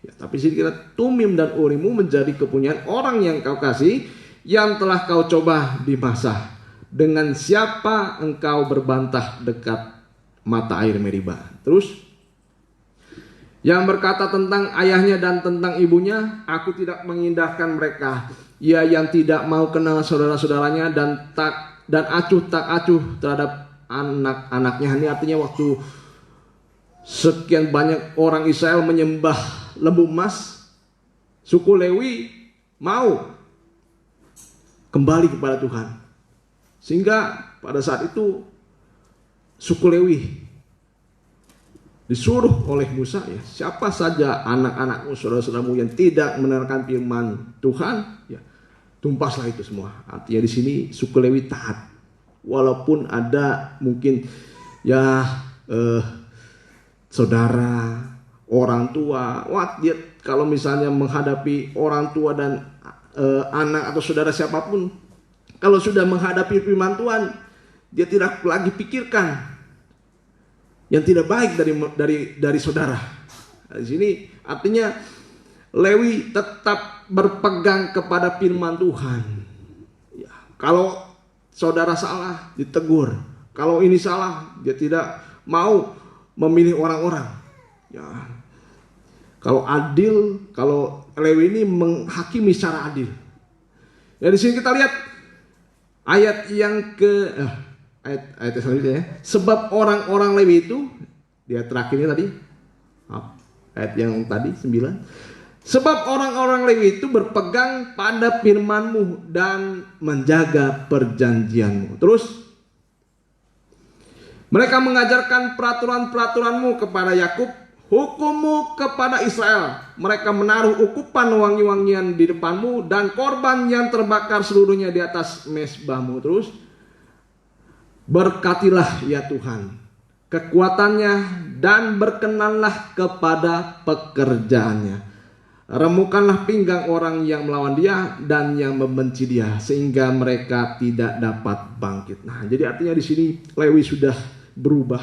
Ya, tapi sini kita Tumim dan Urimmu menjadi kepunyaan orang yang kau kasih, yang telah kau coba di masa. Dengan siapa engkau berbantah dekat mata air Meriba. Terus yang berkata tentang ayahnya dan tentang ibunya, aku tidak mengindahkan mereka. Ia yang tidak mau kenal saudara-saudaranya dan acuh tak acuh terhadap anak-anaknya. Ini artinya waktu sekian banyak orang Israel menyembah lembu emas, suku Lewi mau kembali kepada Tuhan. Sehingga pada saat itu suku Lewi disuruh oleh Musa, ya, siapa saja anak-anakmu, saudara-saudaramu yang tidak mendengarkan firman Tuhan, ya, tumpaslah itu semua. Artinya di sini suku Lewi taat, walaupun ada mungkin ya saudara, orang tua, dia kalau misalnya menghadapi orang tua dan anak atau saudara siapapun, kalau sudah menghadapi firman Tuhan, dia tidak lagi pikirkan yang tidak baik dari saudara. Di sini artinya Lewi tetap berpegang kepada firman Tuhan. Ya, kalau saudara salah, ditegur. Kalau ini salah, dia tidak mau memilih orang-orang. Ya, kalau adil, kalau Lewi ini menghakimi secara adil. Ya, di sini kita lihat ayat yang ayat selanjutnya, ya. Sebab orang-orang Lewi itu, dia terakhirnya tadi, ayat yang tadi 9. Sebab orang-orang Lewi itu berpegang pada firman-Mu dan menjaga perjanjian-Mu. Terus, mereka mengajarkan peraturan-peraturan-Mu kepada Yakub, hukum-Mu kepada Israel. Mereka menaruh ukupan wangi-wangian di depan-Mu dan korban yang terbakar seluruhnya di atas mezbah-Mu. Terus, berkatilah ya Tuhan kekuatannya dan berkenanlah kepada pekerjaannya. Remukanlah pinggang orang yang melawan dia dan yang membenci dia, sehingga mereka tidak dapat bangkit. Nah, jadi artinya di sini Lewi sudah berubah.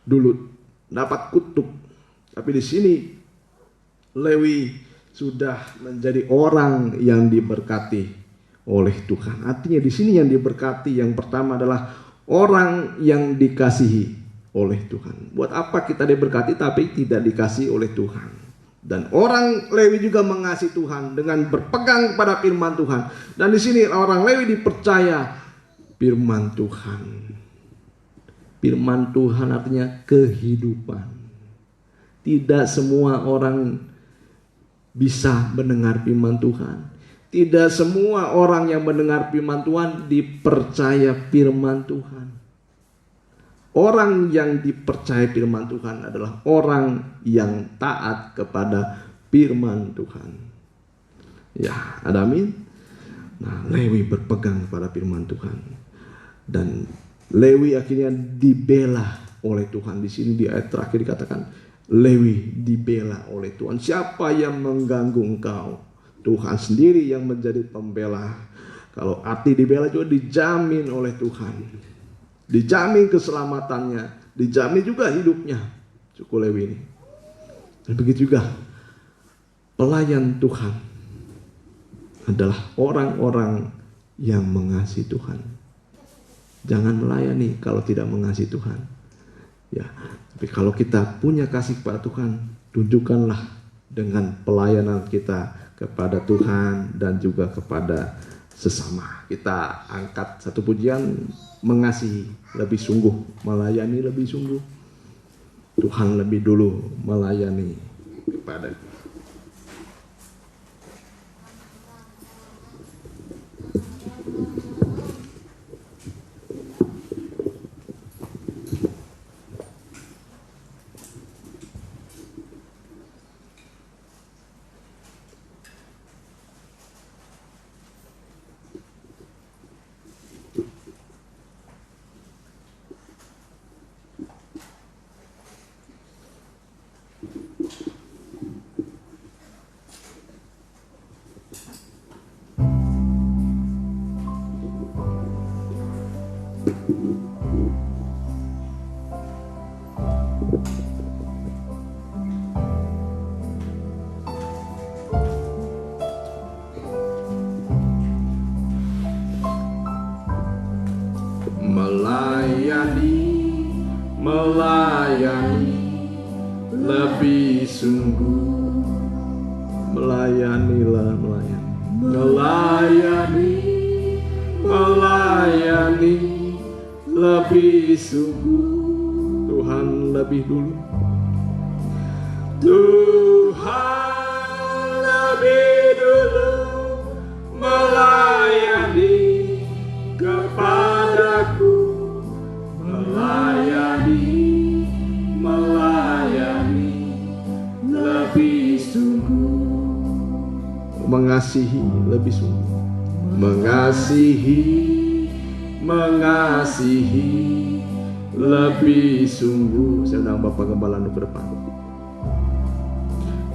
Dulu dapat kutuk, tapi di sini Lewi sudah menjadi orang yang diberkati oleh Tuhan. Artinya di sini yang diberkati yang pertama adalah orang yang dikasihi oleh Tuhan. Buat apa kita diberkati tapi tidak dikasihi oleh Tuhan? Dan orang Lewi juga mengasihi Tuhan dengan berpegang pada firman Tuhan. Dan di sini orang Lewi dipercaya firman Tuhan. Firman Tuhan artinya kehidupan. Tidak semua orang bisa mendengar firman Tuhan. Tidak semua orang yang mendengar firman Tuhan dipercaya firman Tuhan. Orang yang dipercaya firman Tuhan adalah orang yang taat kepada firman Tuhan. Ya, ada amin. Nah, Lewi berpegang pada firman Tuhan. Dan Lewi akhirnya dibela oleh Tuhan. Di sini di ayat terakhir dikatakan Lewi dibela oleh Tuhan. Siapa yang mengganggu engkau? Tuhan sendiri yang menjadi pembela. Kalau arti dibela juga dijamin oleh Tuhan. Dijamin keselamatannya, dijamin juga hidupnya suku Lewi ini. Dan begitu juga pelayan Tuhan adalah orang-orang yang mengasihi Tuhan. Jangan melayani kalau tidak mengasihi Tuhan. Ya, tapi kalau kita punya kasih kepada Tuhan, tunjukkanlah dengan pelayanan kita kepada Tuhan dan juga kepada sesama. Kita angkat satu pujian, mengasihi lebih sungguh, melayani lebih sungguh. Tuhan lebih dulu melayani kepada kita. Melayani lebih sungguh. Melayanilah, melayani lebih sungguh. Tuhan lebih dulu. Tuhan lebih dulu melayani mengasihi lebih sungguh, mengasihi lebih sungguh. Saya undang Bapak Gembala ke depan.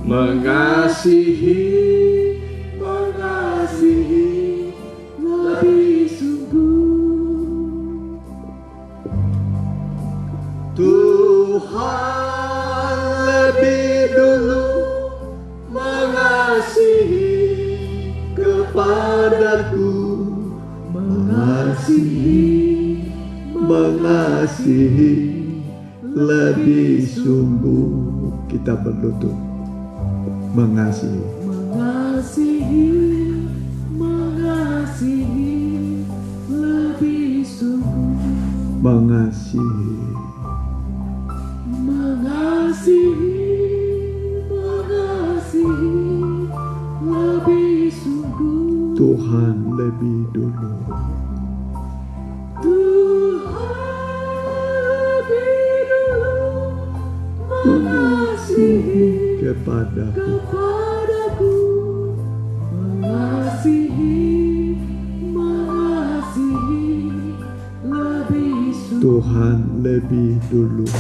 Mengasihi lebih sungguh. Tuhan lebih dulu mengasihi kepadaku, mengasihi lebih sungguh. Kita berlutut mengasihi lebih sungguh, mengasihi lebih sungguh. Tuhan lebih dulu. Mengasihi kepadaku, mengasihi lebih sungguh. Tuhan lebih dulu.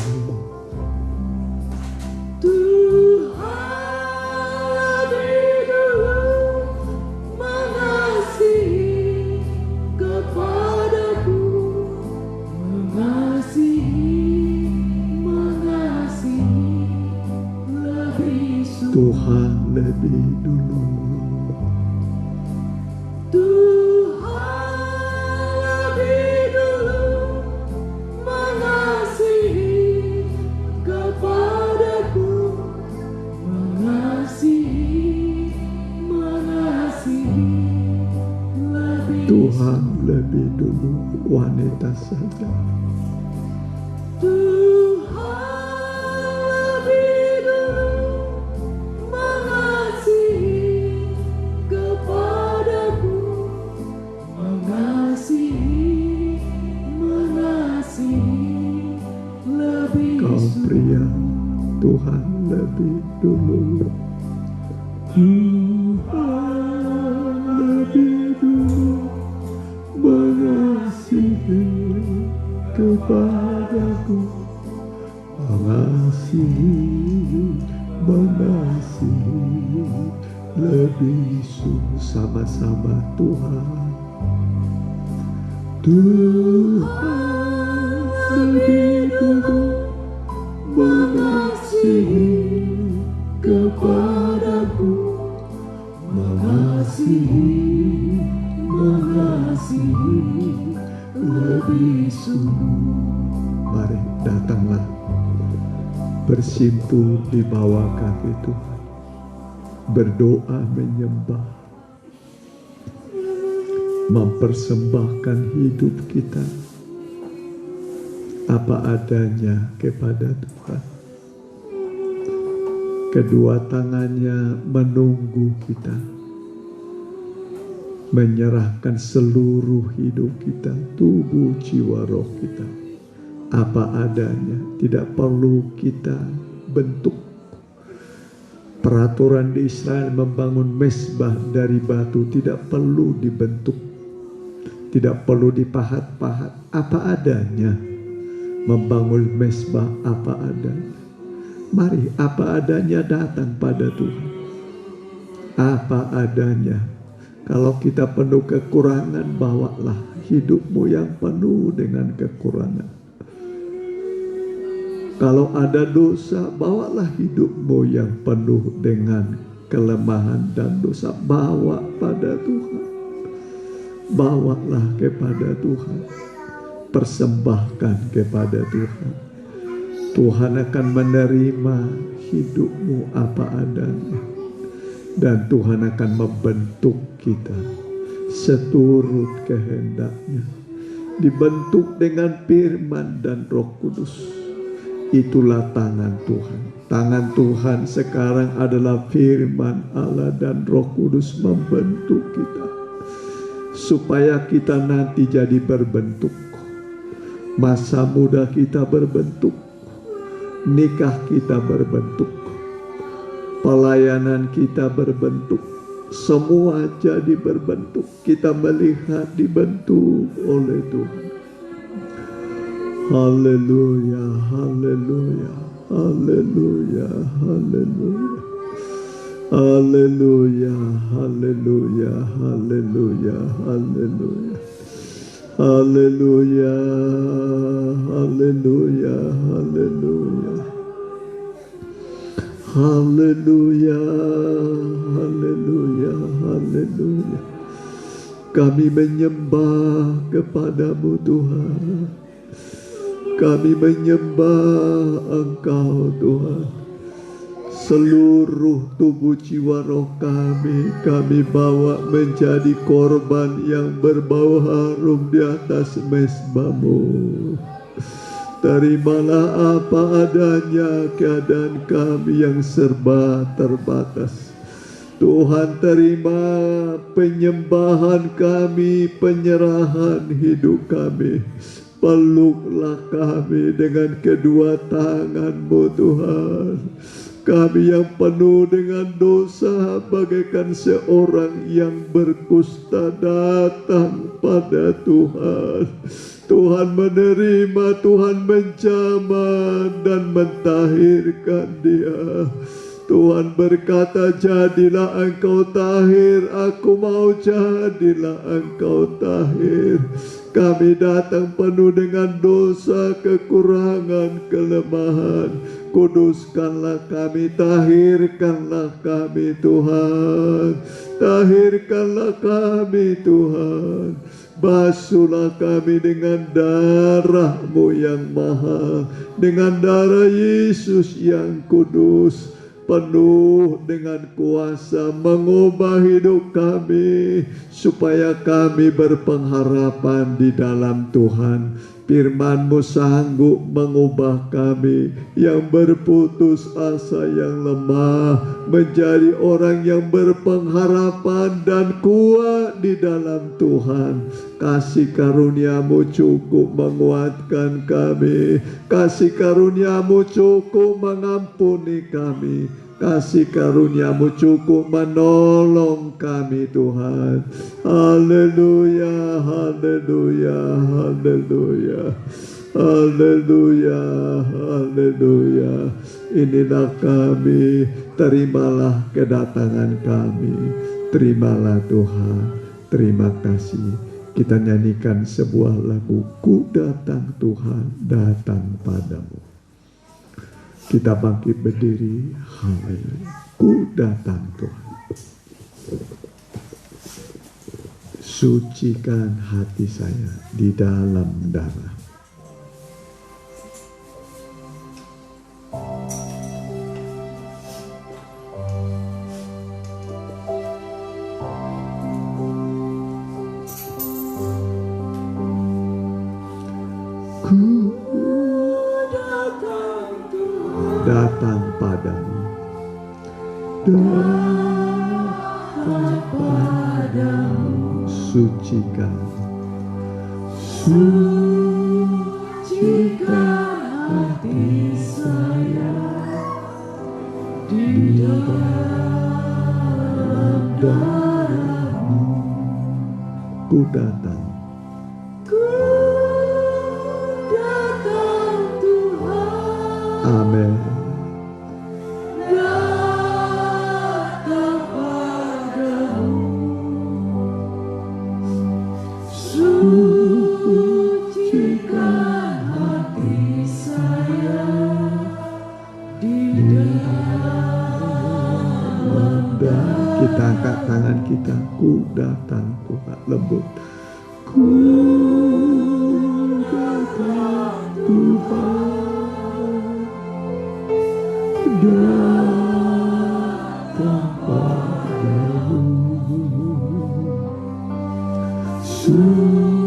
Tuhan lebih dulu. Tuhan lebih dulu mengasihi kepadaku, mengasihi lebih. Tuhan lebih dulu. Wanita saja. Pria, Tuhan lebih dulu. Tuhan lebih dulu mengasihi kepadaku, mengasihi lebih sungguh. Sama-sama Tuhan. Tuhan lebih dulu mengasihi kepadaku, mengasihi lebih sungguh. Mari datanglah bersimpuh di bawah kaki Tuhan, berdoa menyembah, mempersembahkan hidup kita apa adanya kepada Tuhan. Kedua tangannya menunggu kita, menyerahkan seluruh hidup kita, tubuh, jiwa, roh kita, apa adanya. Tidak perlu kita bentuk. Peraturan di Israel membangun mezbah dari batu tidak perlu dibentuk, tidak perlu dipahat-pahat, apa adanya. Membangun mezbah apa adanya. Mari apa adanya datang pada Tuhan. Apa adanya. Kalau kita penuh kekurangan, bawalah hidupmu yang penuh dengan kekurangan. Kalau ada dosa, bawalah hidupmu yang penuh dengan kelemahan dan dosa. Bawa pada Tuhan. Bawalah kepada Tuhan. Persembahkan kepada Tuhan. Tuhan akan menerima hidupmu apa adanya. Dan Tuhan akan membentuk kita seturut kehendaknya. Dibentuk dengan firman dan Roh Kudus. Itulah tangan Tuhan. Tangan Tuhan sekarang adalah firman Allah dan Roh Kudus membentuk kita. Supaya kita nanti jadi berbentuk. Masa muda kita berbentuk, nikah kita berbentuk, pelayanan kita berbentuk, semua jadi berbentuk. Kita melihat dibentuk oleh Tuhan. Haleluya, haleluya, haleluya, haleluya. Haleluya, haleluya, haleluya, haleluya. Haleluya, haleluya, haleluya. Haleluya, haleluya, haleluya. Kami menyembah kepadamu Tuhan. Kami menyembah Engkau Tuhan. Seluruh tubuh jiwa roh kami bawa menjadi korban yang berbau harum di atas mezbamu. Terimalah apa adanya keadaan kami yang serba terbatas. Tuhan, terima penyembahan kami, penyerahan hidup kami. Peluklah kami dengan kedua tangan-Mu Tuhan. Kami yang penuh dengan dosa bagaikan seorang yang berkusta datang pada Tuhan. Tuhan menerima, Tuhan menjamah dan mentahirkan dia. Tuhan berkata, jadilah engkau tahir, aku mau jadilah engkau tahir. Kami datang penuh dengan dosa, kekurangan, kelemahan. Kuduskanlah kami, tahirkanlah kami Tuhan. Tahirkanlah kami Tuhan. Basuhlah kami dengan darah-Mu yang mahal, dengan darah Yesus yang kudus, penuh dengan kuasa mengubah hidup kami, supaya kami berpengharapan di dalam Tuhan. Firman-Mu sanggup mengubah kami yang berputus asa, yang lemah, menjadi orang yang berpengharapan dan kuat di dalam Tuhan. Kasih karunia-Mu cukup menguatkan kami. Kasih karunia-Mu cukup mengampuni kami. Kasih karunia-Mu cukup menolong kami Tuhan. Haleluya, haleluya, haleluya. Haleluya, haleluya. Inilah kami, terimalah kedatangan kami. Terimalah Tuhan, terima kasih. Kita nyanyikan sebuah lagu, Ku datang Tuhan, datang padamu. Kita bangkit berdiri, haleluya. Ku datang Tuhan. Sucikan hati saya di dalam darah. Datang padamu, datang padamu, sucikan, sucikan hati saya di dalam darah-Mu. Ku datang, Tuhan. Amin. Kita angkat tangan kita, ku datang Tuhan, lembut. Ku datang Tuhan, datang padamu, sucikan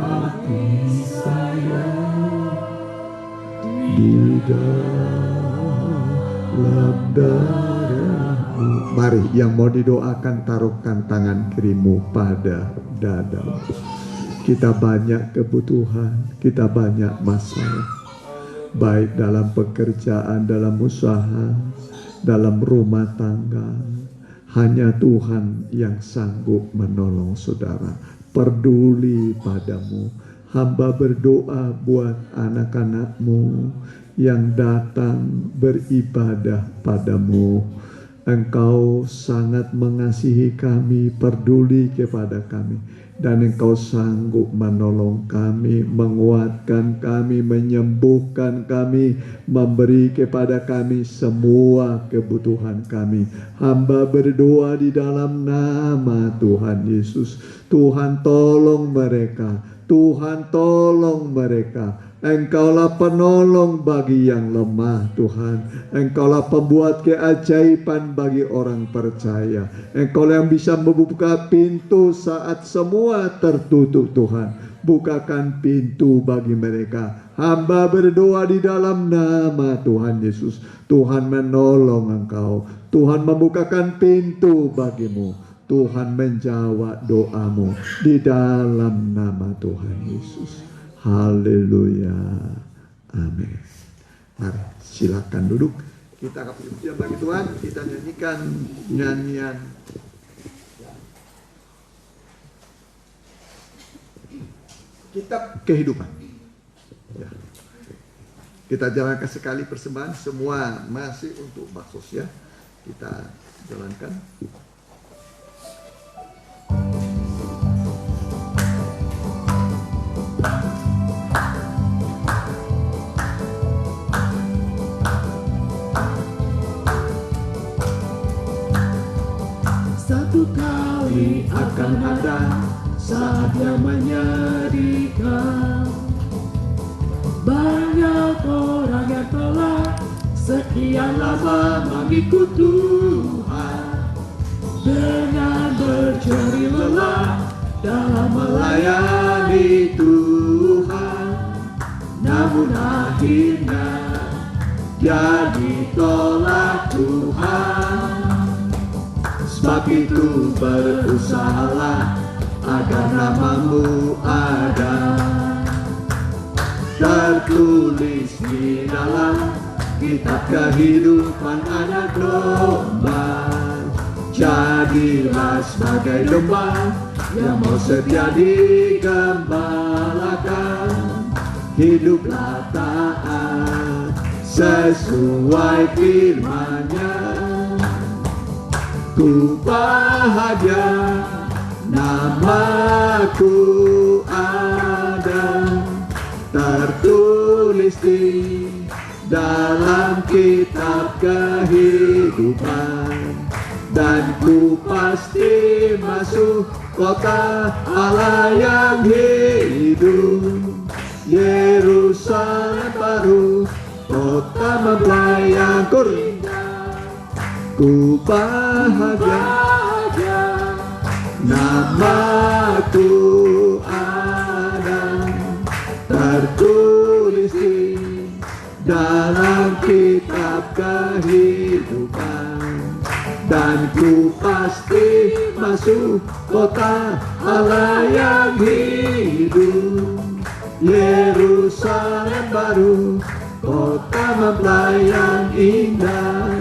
hati saya di dalam darah-Mu. Mari yang mau didoakan, taruhkan tangan kirimu pada dada. Kita banyak kebutuhan, kita banyak masalah, baik dalam pekerjaan, dalam usaha, dalam rumah tangga. Hanya Tuhan yang sanggup menolong saudara. Peduli padamu. Hamba berdoa buat anak-anakmu yang datang beribadah padamu. Engkau sangat mengasihi kami, peduli kepada kami, dan Engkau sanggup menolong kami, menguatkan kami, menyembuhkan kami, memberi kepada kami semua kebutuhan kami. Hamba berdoa di dalam nama Tuhan Yesus. Tuhan tolong mereka, Tuhan tolong mereka. Engkaulah penolong bagi yang lemah, Tuhan. Engkaulah pembuat keajaiban bagi orang percaya. Engkaulah yang bisa membuka pintu saat semua tertutup, Tuhan. Bukakan pintu bagi mereka. Hamba berdoa di dalam nama Tuhan Yesus. Tuhan menolong engkau. Tuhan membukakan pintu bagimu. Tuhan menjawab doamu di dalam nama Tuhan Yesus. Haleluya. Amin. Mari silakan duduk. Kita akan puji bagi Tuhan. Kita nyanyikan nyanyian Kitab Kehidupan. Ya. Kita jalankan sekali persembahan. Semua masih untuk baksos ya. Kita jalankan. Satu kali akan ada saat yang menyedihkan. Banyak orang yang telah sekian lama mengikut Tuhan, dengan berjerih lelah dalam melayani Tuhan, namun akhirnya jadi tolak Tuhan. Sebab itu berusahalah agar namamu ada tertulis di dalam kitab kehidupan anak domba. Jadilah sebagai domba yang mau setia digembalakan. Hiduplah taat sesuai firman-Nya. Ku bahagia, namaku ada tertulis di dalam kitab kehidupan, dan ku pasti masuk kota Allah yang hidup, Yerusalem baru, kota mempelai yang indah. Ku bahagia, namaku ada tertulis di dalam kitab kehidupan, dan ku pasti masuk kota Allah yang hidup, Yerusalem baru, kota mempelai yang indah.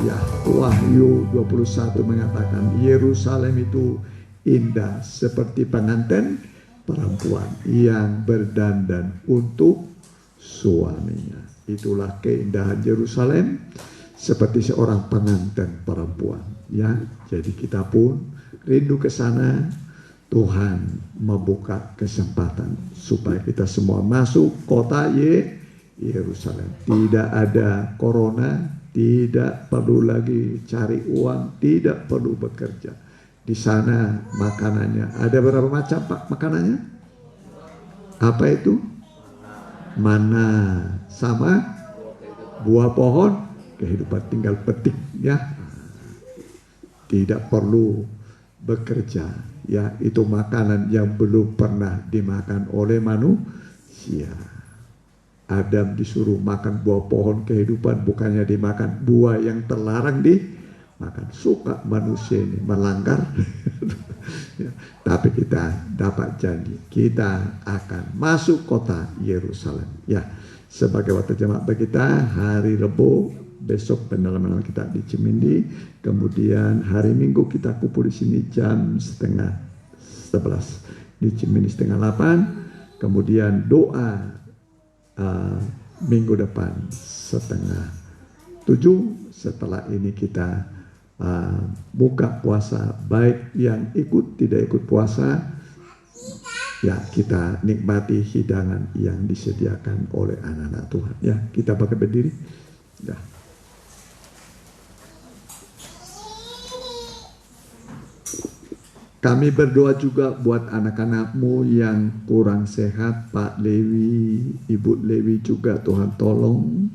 Ya, Wahyu 21 mengatakan Yerusalem itu indah seperti pengantin perempuan yang berdandan untuk suaminya. Itulah keindahan Yerusalem, seperti seorang pengantin perempuan. Ya, jadi kita pun rindu ke sana. Tuhan membuka kesempatan supaya kita semua masuk kota Yerusalem. Tidak ada corona, tidak perlu lagi cari uang, tidak perlu bekerja. Di sana makanannya ada berapa macam Pak makanannya? Apa itu? Mana sama buah pohon kehidupan, tinggal petik ya. Tidak perlu bekerja ya. Itu makanan yang belum pernah dimakan oleh manusia. Adam disuruh makan buah pohon kehidupan, bukannya dimakan buah yang terlarang dimakan. Suka manusia ini melanggar. Ya, tapi kita dapat janji, kita akan masuk kota Yerusalem. Ya, sebagai waktu jemaat bagi kita hari Rebo besok pendalaman kita di Cimindi. Kemudian hari Minggu kita kumpul di sini jam 10:30 di Cimindi 7:30. Kemudian doa minggu depan 6:30. Setelah ini kita buka puasa, baik yang ikut tidak ikut puasa, ya kita nikmati hidangan yang disediakan oleh anak-anak Tuhan. Ya, kita pakai berdiri. Ya. Kami berdoa juga buat anak-anakmu yang kurang sehat, Pak Lewi, Ibu Lewi juga Tuhan tolong.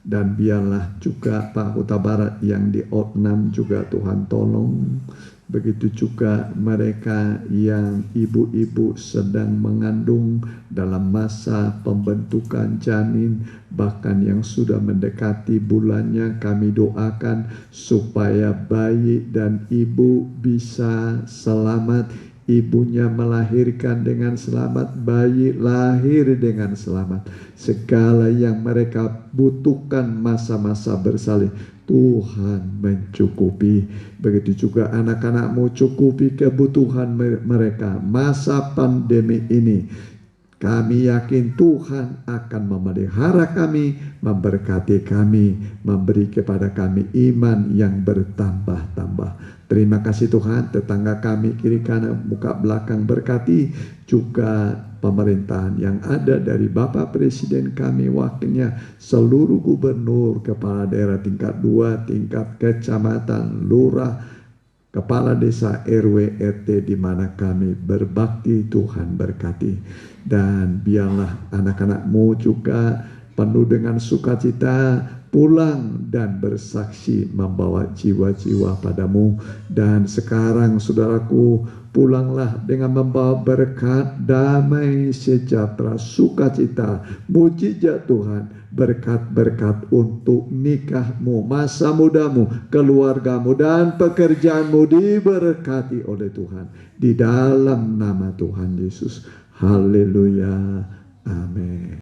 Dan biarlah juga Pak Huta Barat yang di Otnam juga Tuhan tolong. Begitu juga mereka yang ibu-ibu sedang mengandung dalam masa pembentukan janin, bahkan yang sudah mendekati bulannya, kami doakan supaya bayi dan ibu bisa selamat, ibunya melahirkan dengan selamat, bayi lahir dengan selamat. Segala yang mereka butuhkan masa-masa bersalin, Tuhan mencukupi. Begitu juga anak-anakmu, cukupi kebutuhan mereka. Masa pandemi ini, kami yakin Tuhan akan memelihara kami, memberkati kami, memberi kepada kami iman yang bertambah-tambah. Terima kasih Tuhan, tetangga kami kiri kanan, muka belakang berkati, juga pemerintahan yang ada dari Bapak Presiden kami, wakilnya, seluruh gubernur, kepala daerah tingkat 2, tingkat kecamatan, lurah, kepala desa, RW, RT di mana kami berbakti, Tuhan berkati. Dan biarlah anak-anakmu juga penuh dengan sukacita pulang dan bersaksi membawa jiwa-jiwa padamu. Dan sekarang saudaraku, pulanglah dengan membawa berkat, damai, sejahtera, sukacita, mujizat Tuhan, berkat-berkat untuk nikahmu, masa mudamu, keluargamu, dan pekerjaanmu diberkati oleh Tuhan. Di dalam nama Tuhan Yesus. Haleluya. Amin.